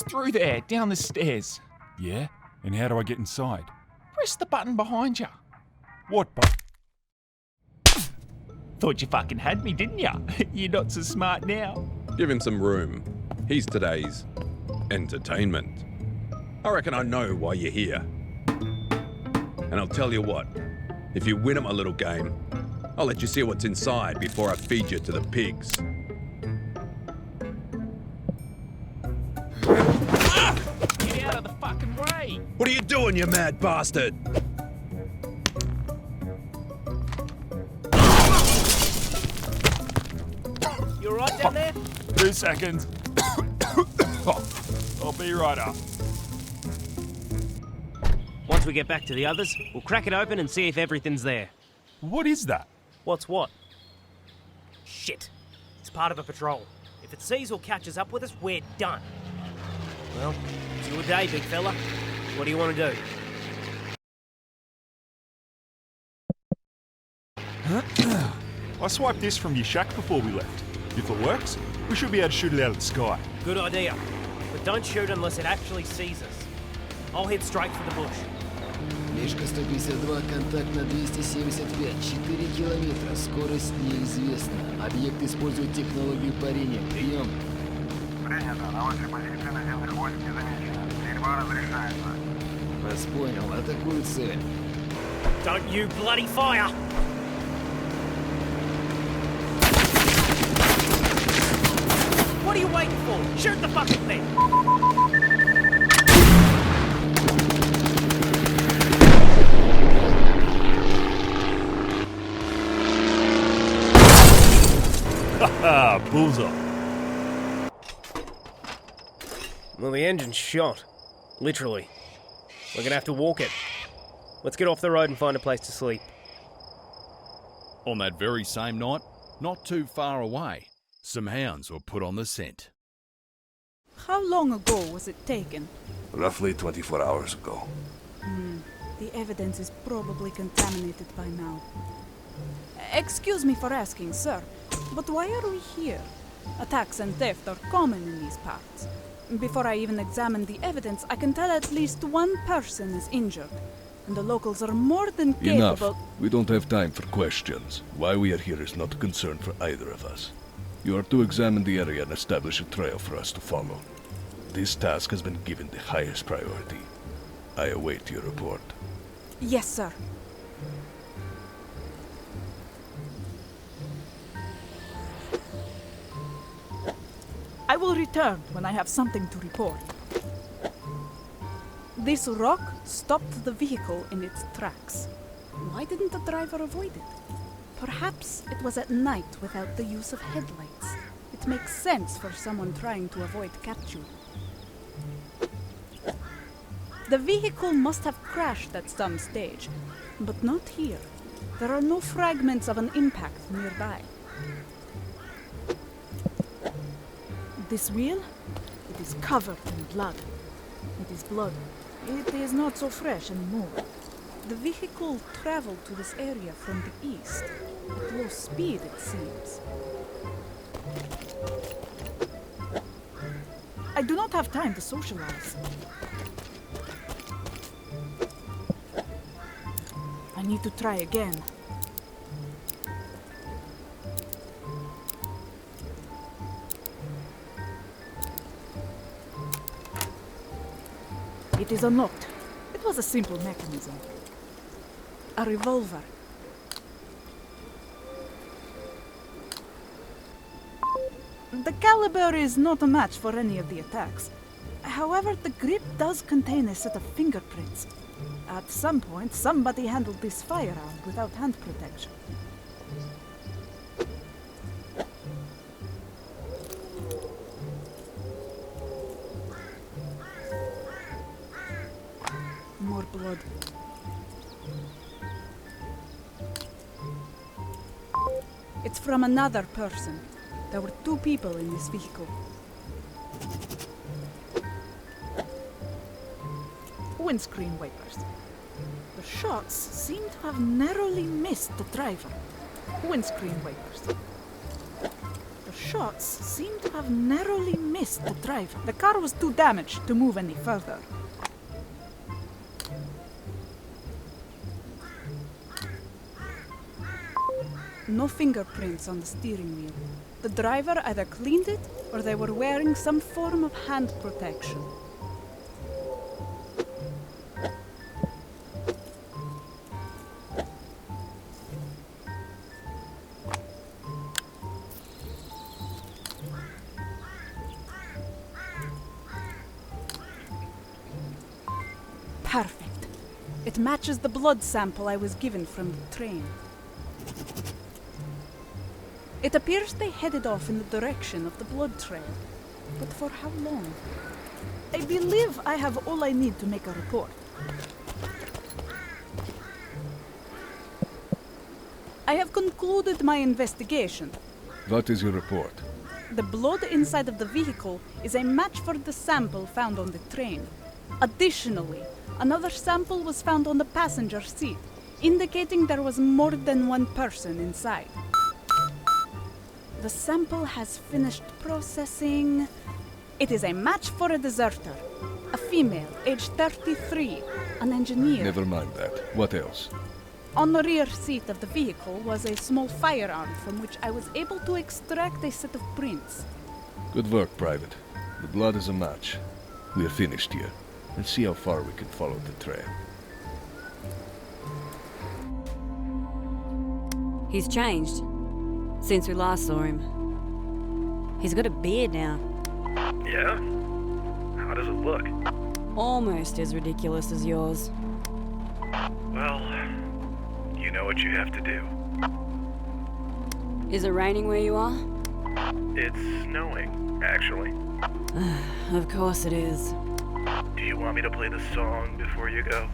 through there, down the stairs. Yeah? And how do I get inside? Press the button behind you. What button? Thought you fucking had me, didn't ya? You're not so smart now. Give him some room. He's today's entertainment. I reckon I know why you're here. And I'll tell you what, if you win at my little game, I'll let you see what's inside before I feed you to the pigs. Get out of the fucking way! What are you doing, you mad bastard? You alright down there? 2 seconds. I'll be right up. Once we get back to the others, we'll crack it open and see if everything's there. What is that? What's what? Shit. It's part of a patrol. If it sees or catches up with us, we're done. Well, it's your day, big fella. What do you want to do? I swiped this from your shack before we left. If it works, we should be able to shoot it out of the sky. Good idea. But don't shoot unless it actually sees us. I'll head straight for the bush. Мишка 152, контакт на 275, 4 километра, скорость неизвестна. Объект использует технологию парения. Прием. Принято. На вашей позиции наземных войск не замечено. Стрельба разрешается. Вас понял. Атакую цель. Don't you bloody fire! What are you waiting for? Shoot the fucking thing! Haha, bullseye. Well, the engine's shot. Literally. We're gonna have to walk it. Let's get off the road and find a place to sleep. On that very same night, not too far away, some hounds were put on the scent. How long ago was it taken? Roughly 24 hours ago. The evidence is probably contaminated by now. Excuse me for asking, sir. But why are we here? Attacks and theft are common in these parts. Before I even examine the evidence, I can tell at least one person is injured. And the locals are more than Enough. capable. We don't have time for questions. Why we are here is not a concern for either of us. You are to examine the area and establish a trail for us to follow. This task has been given the highest priority. I await your report. Yes, sir. I will return when I have something to report. This rock stopped the vehicle in its tracks. Why didn't the driver avoid it? Perhaps it was at night without the use of headlights. It makes sense for someone trying to avoid capture. The vehicle must have crashed at some stage, but not here. There are no fragments of an impact nearby. This wheel? It is covered in blood. It is blood. It is not so fresh anymore. The vehicle traveled to this area from the east. At low speed, it seems. I do not have time to socialize. I need to try again. It is unlocked. It was a simple mechanism. A revolver. The caliber is not a match for any of the attacks. However, the grip does contain a set of fingerprints. At some point, somebody handled this firearm without hand protection. More blood. It's from another person. There were 2 people in this vehicle. Windscreen wipers. The shots seem to have narrowly missed the driver. Windscreen wipers. The shots seem to have narrowly missed the driver. The car was too damaged to move any further. No fingerprints on the steering wheel. The driver either cleaned it or they were wearing some form of hand protection. Perfect. It matches the blood sample I was given from the train. It appears they headed off in the direction of the blood trail. But for how long? I believe I have all I need to make a report. I have concluded my investigation. What is your report? The blood inside of the vehicle is a match for the sample found on the train. Additionally, another sample was found on the passenger seat, indicating there was more than one person inside. The sample has finished processing. It is a match for a deserter. A female, aged 33, an engineer. Never mind that. What else? On the rear seat of the vehicle was a small firearm from which I was able to extract a set of prints. Good work, Private. The blood is a match. We are finished here. Let's see how far we can follow the trail. He's changed since we last saw him. He's got a beard now. Yeah? How does it look? Almost as ridiculous as yours. Well, you know what you have to do. Is it raining where you are? It's snowing, actually. Of course it is. Do you want me to play the song before you go?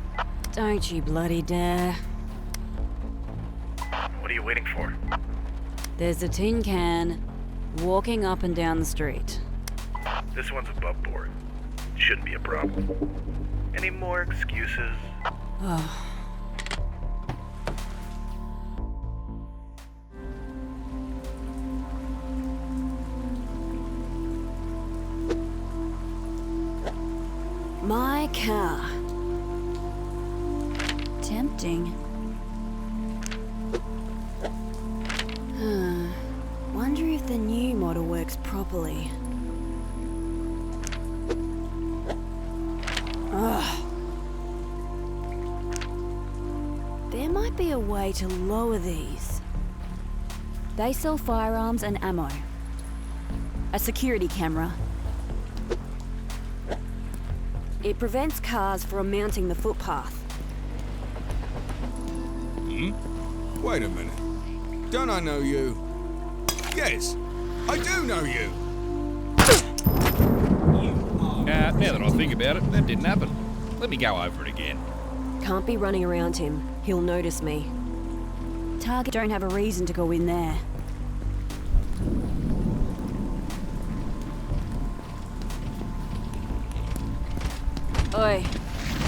Don't you bloody dare. What are you waiting for? There's a tin can walking up and down the street. This one's above board. Shouldn't be a problem. Any more excuses? Oh. car. Tempting. Wonder if the new model works properly. Ugh. There might be a way to lower these. They sell firearms and ammo. A security camera. It prevents cars from mounting the footpath. Wait a minute. Don't I know you? Yes, I do know you. Now that I think about it, that didn't happen. Let me go over it again. Can't be running around him. He'll notice me. Target don't have a reason to go in there. Oi,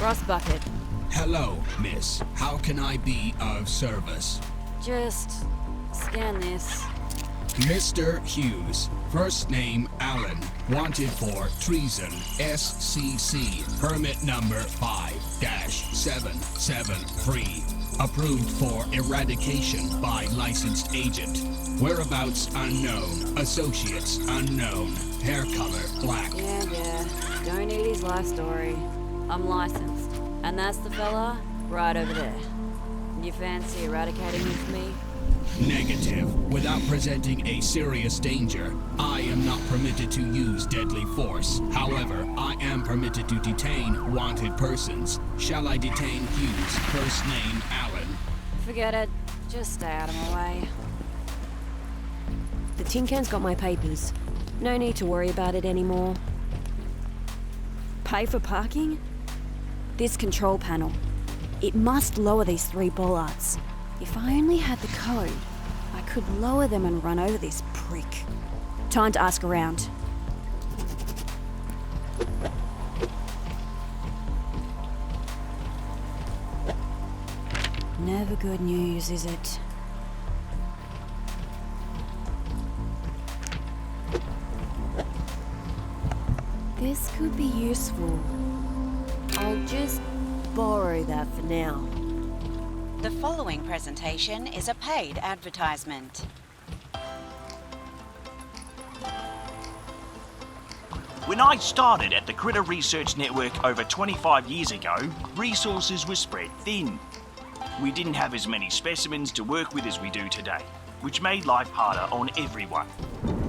Rust Bucket. Hello, miss. How can I be of service? Just scan this. Mr. Hughes, first name Allen, wanted for treason, SCC, permit number 5-773, approved for eradication by licensed agent. Whereabouts unknown, associates unknown, hair color black. Yeah. Don't need his life story. I'm licensed, and that's the fella right over there. You fancy eradicating him for me? Negative. Without presenting a serious danger, I am not permitted to use deadly force. However, I am permitted to detain wanted persons. Shall I detain Hughes, first name Allen? Forget it. Just stay out of my way. The tin can's got my papers. No need to worry about it anymore. Pay for parking? This control panel. It must lower these 3 bollards. If I only had the code, I could lower them and run over this prick. Time to ask around. Never good news, is it? This could be useful. I'll just borrow that for now. The following presentation is a paid advertisement. When I started at the Critter Research Network over 25 years ago, resources were spread thin. We didn't have as many specimens to work with as we do today, which made life harder on everyone.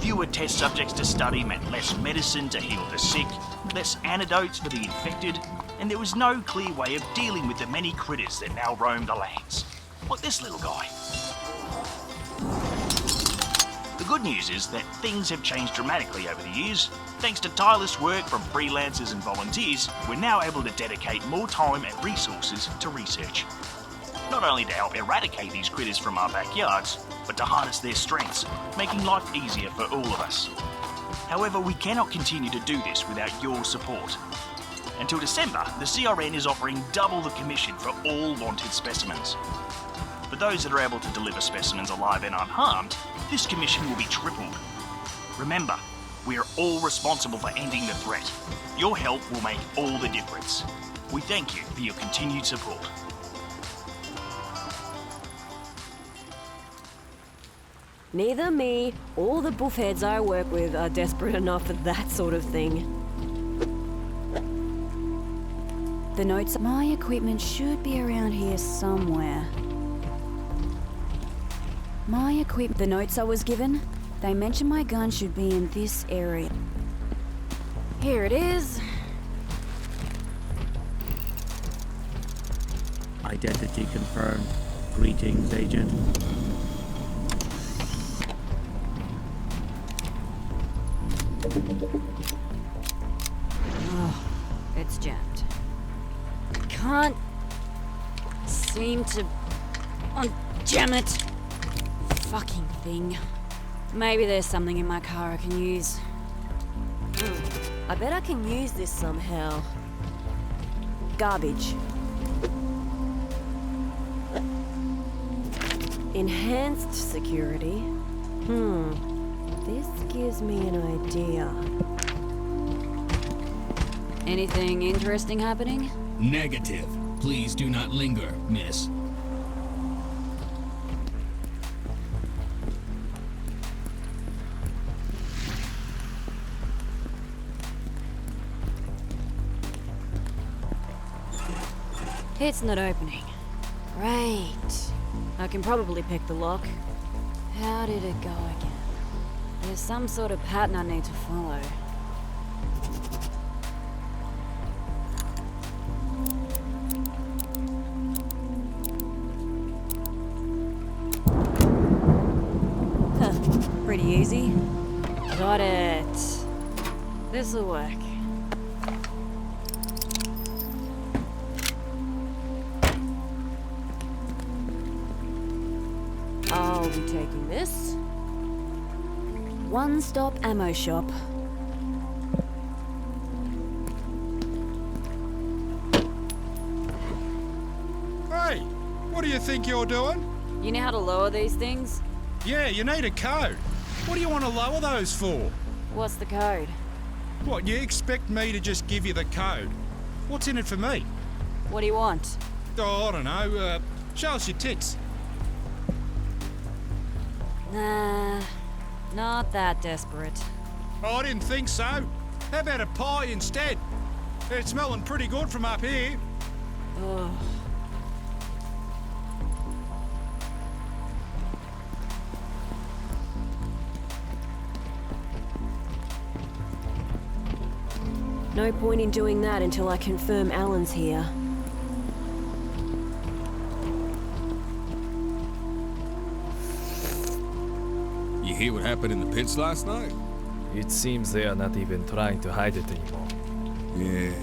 Fewer test subjects to study meant less medicine to heal the sick, less antidotes for the infected, and there was no clear way of dealing with the many critters that now roam the lands. Like this little guy. The good news is that things have changed dramatically over the years. Thanks to tireless work from freelancers and volunteers, we're now able to dedicate more time and resources to research. Not only to help eradicate these critters from our backyards, but to harness their strengths, making life easier for all of us. However, we cannot continue to do this without your support. Until December, the CRN is offering double the commission for all wanted specimens. For those that are able to deliver specimens alive and unharmed, this commission will be tripled. Remember, we are all responsible for ending the threat. Your help will make all the difference. We thank you for your continued support. Neither me or the buffheads I work with are desperate enough for that sort of thing. The notes, my equipment should be around here somewhere. The notes I was given, they mentioned my gun should be in this area. Here it is. Identity confirmed. Greetings, Agent. Oh, it's jammed. Can't seem to unjam it. Fucking thing. Maybe there's something in my car I can use. I bet I can use this somehow. Garbage. Enhanced security. This gives me an idea. Anything interesting happening? Negative. Please do not linger, miss. It's not opening. Great. I can probably pick the lock. How did it go again? There's some sort of pattern I need to follow. Huh, pretty easy. Got it. This'll work. I'll be taking this. One-stop ammo shop. Hey, what do you think you're doing? You know how to lower these things? Yeah, you need a code. What do you want to lower those for? What's the code? What, you expect me to just give you the code? What's in it for me? What do you want? Oh, I don't know. Show us your tits. Nah, not that desperate. Oh, I didn't think so. How about a pie instead? It's smelling pretty good from up here. Ugh. No point in doing that until I confirm Alan's here. You hear what happened in the pits last night? It seems they are not even trying to hide it anymore. Yeah.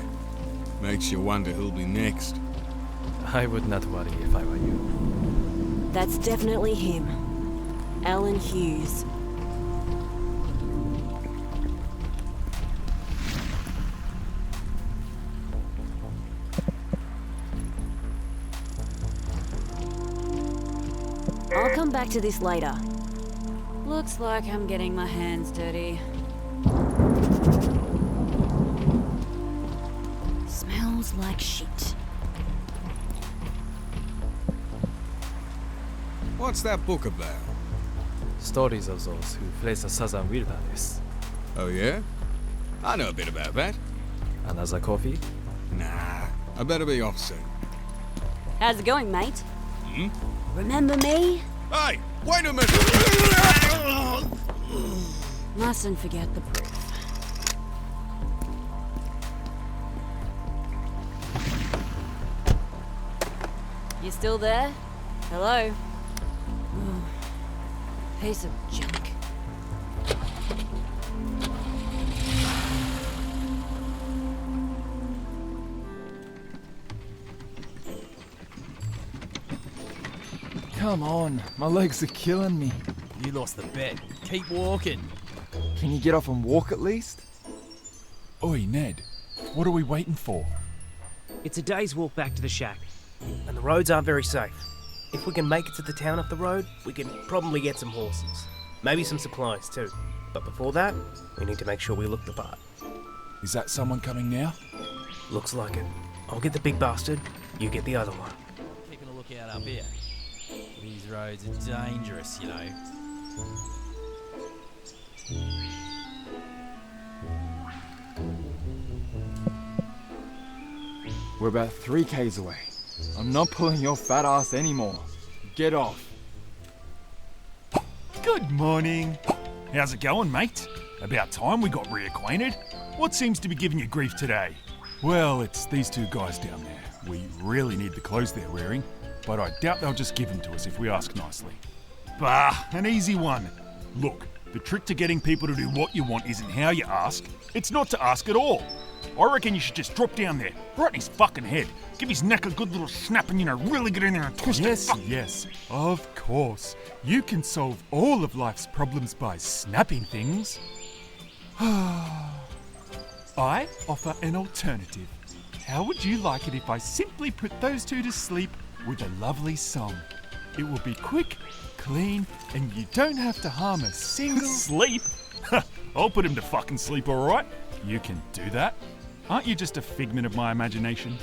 Makes you wonder who'll be next. I would not worry if I were you. That's definitely him. Alan Hughes. I'll come back to this later. Looks like I'm getting my hands dirty. Smells like shit. What's that book about? Stories of those who flee the southern wilderness. Oh yeah? I know a bit about that. Another coffee? Nah, I better be off soon. How's it going, mate? Hmm? Remember me? Hey, wait a minute! Mustn't forget the proof. You still there? Hello? Oh, piece of junk. Come on, my legs are killing me. You lost the bet. Keep walking. Can you get off and walk at least? Oi, Ned. What are we waiting for? It's a day's walk back to the shack, and the roads aren't very safe. If we can make it to the town up the road, we can probably get some horses. Maybe some supplies too. But before that, we need to make sure we look the part. Is that someone coming now? Looks like it. I'll get the big bastard, you get the other one. Keeping a lookout up here. These roads are dangerous, you know. We're about 3 k's away. I'm not pulling your fat ass anymore. Get off. Good morning. How's it going, mate? About time we got reacquainted. What seems to be giving you grief today? Well, it's these 2 guys down there. We really need the clothes they're wearing, but I doubt they'll just give them to us if we ask nicely. Bah, an easy one. Look, the trick to getting people to do what you want isn't how you ask, it's not to ask at all. I reckon you should just drop down there, right in his fucking head, give his neck a good little snap and, really get in there and twist it. Yes, of course. You can solve all of life's problems by snapping things. I offer an alternative. How would you like it if I simply put those 2 to sleep with a lovely song? It will be quick, clean, and you don't have to harm a single... Sleep? I'll put him to fucking sleep, alright? You can do that? aren't you just a figment of my imagination?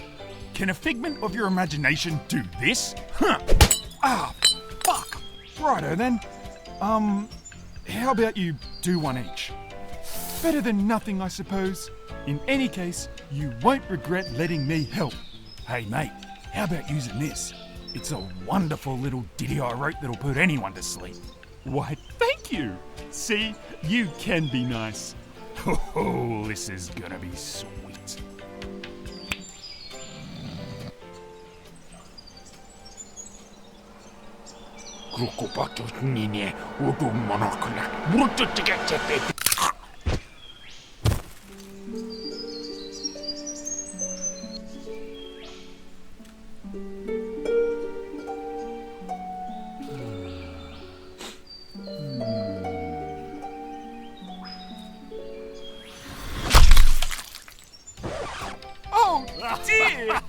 Can a figment of your imagination do this? Huh. Ah, fuck. Righto then. How about you do one each? Better than nothing, I suppose. In any case, you won't regret letting me help. Hey mate, how about using this? It's a wonderful little ditty I wrote that'll put anyone to sleep. Why, thank you. See, you can be nice. Oh, this is gonna be sweet. Oh, dear!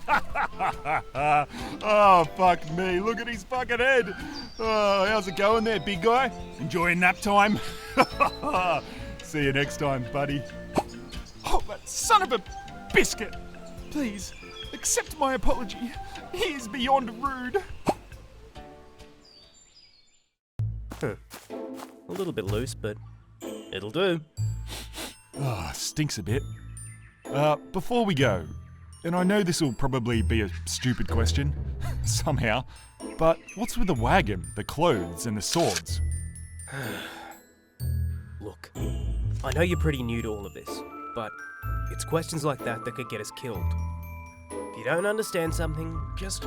Oh, fuck me. Look at his fucking head. Oh, how's it going there, big guy? Enjoying nap time? See you next time, buddy. Oh, that son of a biscuit. Please, accept my apology. He is beyond rude. A little bit loose, but it'll do. Stinks a bit. Before we go, and I know this will probably be a stupid question, somehow, but what's with the wagon, the clothes, and the swords? Look, I know you're pretty new to all of this, but it's questions like that that could get us killed. If you don't understand something, just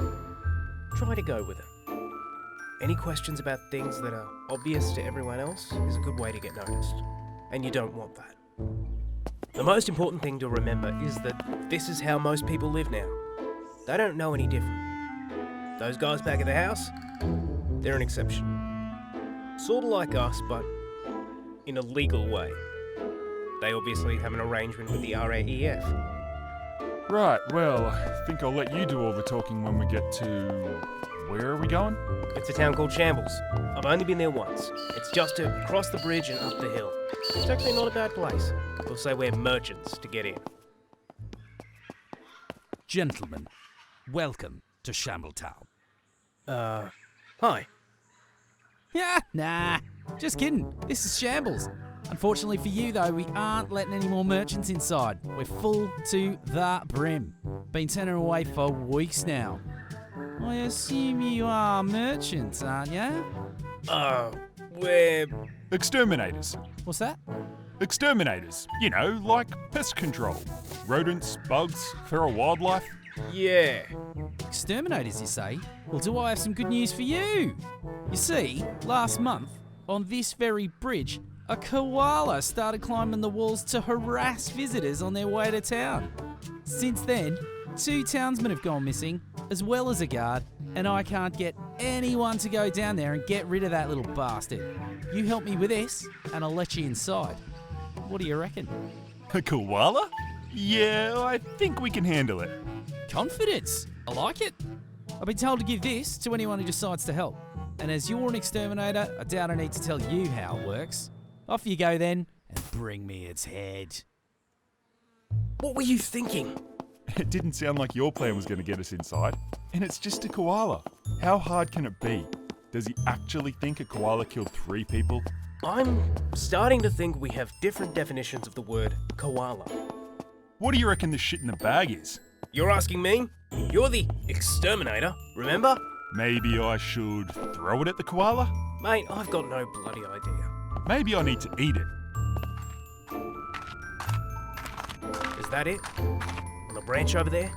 try to go with it. Any questions about things that are obvious to everyone else is a good way to get noticed, and you don't want that. The most important thing to remember is that this is how most people live now. They don't know any different. Those guys back at the house, they're an exception. Sort of like us, but in a legal way. They obviously have an arrangement with the RAEF. Right, well, I think I'll let you do all the talking when we get to... Where are we going? It's a town called Shambles. I've only been there once. It's just to cross the bridge and up the hill. It's actually not a bad place. We'll say we're merchants to get in. Gentlemen, welcome to Shambletown. Hi. Yeah, nah, just kidding. This is Shambles. Unfortunately for you, though, we aren't letting any more merchants inside. We're full to the brim. Been turning away for weeks now. I assume you are merchants, aren't you? We're... Exterminators. What's that? Exterminators. You know, like pest control. Rodents, bugs, feral wildlife. Yeah. Exterminators, you say? Well, do I have some good news for you? You see, last month, on this very bridge, a koala started climbing the walls to harass visitors on their way to town. Since then, 2 townsmen have gone missing, as well as a guard, and I can't get anyone to go down there and get rid of that little bastard. You help me with this, and I'll let you inside. What do you reckon? A koala? Yeah, I think we can handle it. Confidence. I like it. I've been told to give this to anyone who decides to help. And as you're an exterminator, I doubt I need to tell you how it works. Off you go then, and bring me its head. What were you thinking? It didn't sound like your plan was going to get us inside. And it's just a koala. How hard can it be? Does he actually think a koala killed 3 people? I'm starting to think we have different definitions of the word koala. What do you reckon the shit in the bag is? You're asking me? You're the exterminator, remember? Maybe I should throw it at the koala? Mate, I've got no bloody idea. Maybe I need to eat it. Is that it? On the branch over there?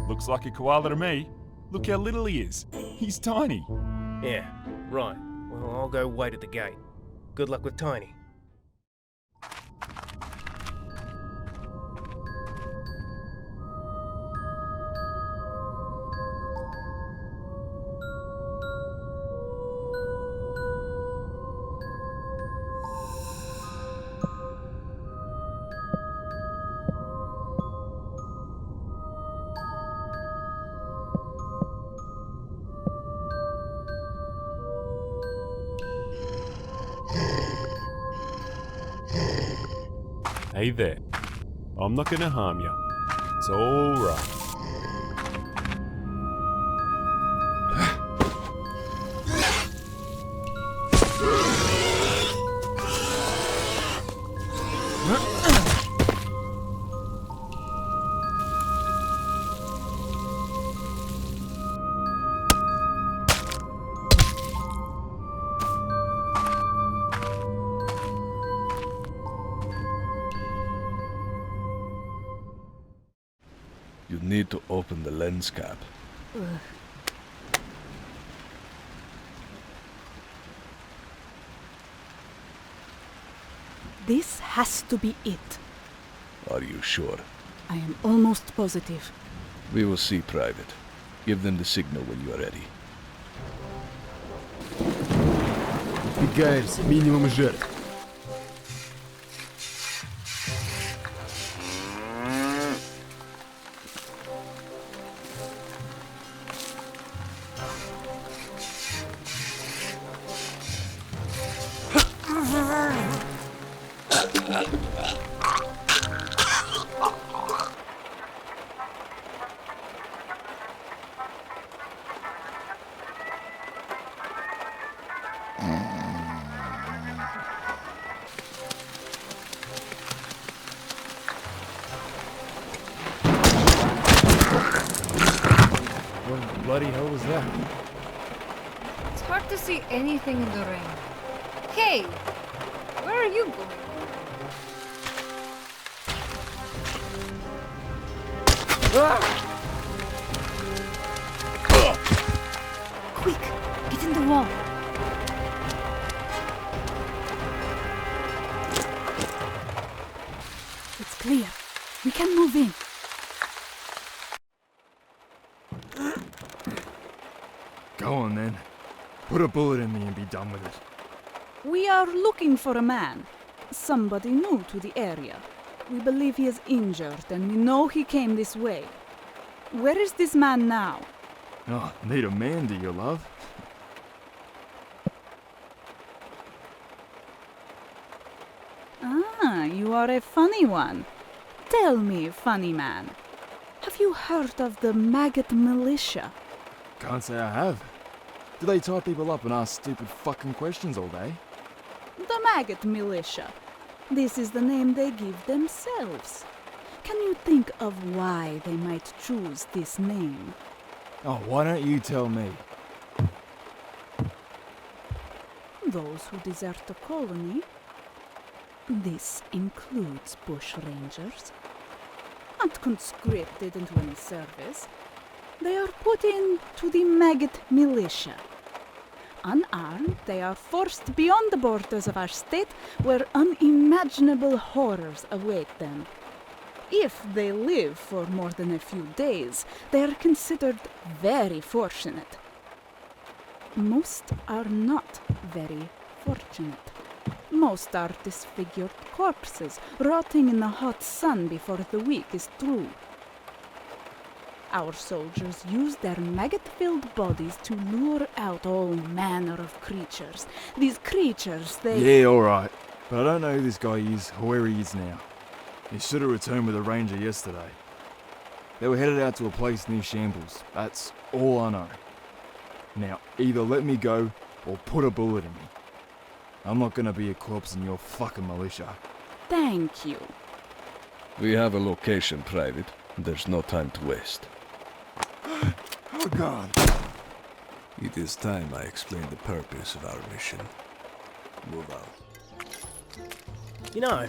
Looks like a koala to me. Look how little he is. He's tiny. Yeah, right. Well, I'll go wait at the gate. Good luck with Tiny. Hey there. I'm not gonna harm you. It's all right. You need to open the lens cap. This has to be it. Are you sure? I am almost positive. We will see, Private. Give them the signal when you are ready. Гайрс, минимум жертв. What the bloody hell was that? It's hard to see anything in the rain. Hey, where are you going? Quick, get in the wall. It's clear. We can move in. Go on then. Put a bullet in me and be done with it. We are looking for a man. Somebody new to the area. We believe he is injured and we know he came this way. Where is this man now? Oh, need a man, do you, love? Ah, you are a funny one. Tell me, funny man. Have you heard of the maggot militia? Can't say I have. Do they tie people up and ask stupid fucking questions all day? The maggot militia. This is the name they give themselves. Can you think of why they might choose this name? Oh, why don't you tell me? Those who desert the colony. This includes bush rangers. Not conscripted into any service. They are put into the maggot militia. Unarmed, they are forced beyond the borders of our state where unimaginable horrors await them. If they live for more than a few days, they are considered very fortunate. Most are not very fortunate. Most are disfigured corpses, rotting in the hot sun before the week is through. Our soldiers use their maggot-filled bodies to lure out all manner of creatures. These creatures, they... Yeah, alright. But I don't know who this guy is or where he is now. He should have returned with a ranger yesterday. They were headed out to a place near Shambles. That's all I know. Now, either let me go or put a bullet in me. I'm not gonna be a corpse in your fucking militia. Thank you. We have a location, Private. There's no time to waste. Oh, God. It is time I explain the purpose of our mission. Move out. You know,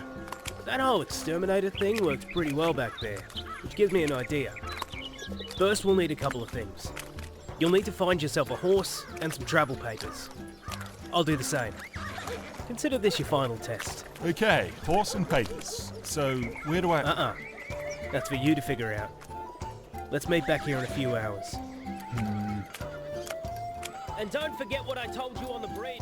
that whole exterminator thing works pretty well back there, which gives me an idea. First, we'll need a couple of things. You'll need to find yourself a horse and some travel papers. I'll do the same. Consider this your final test. Okay, horse and papers. So, where do I... That's for you to figure out. Let's meet back here in a few hours. And don't forget what I told you on the bridge.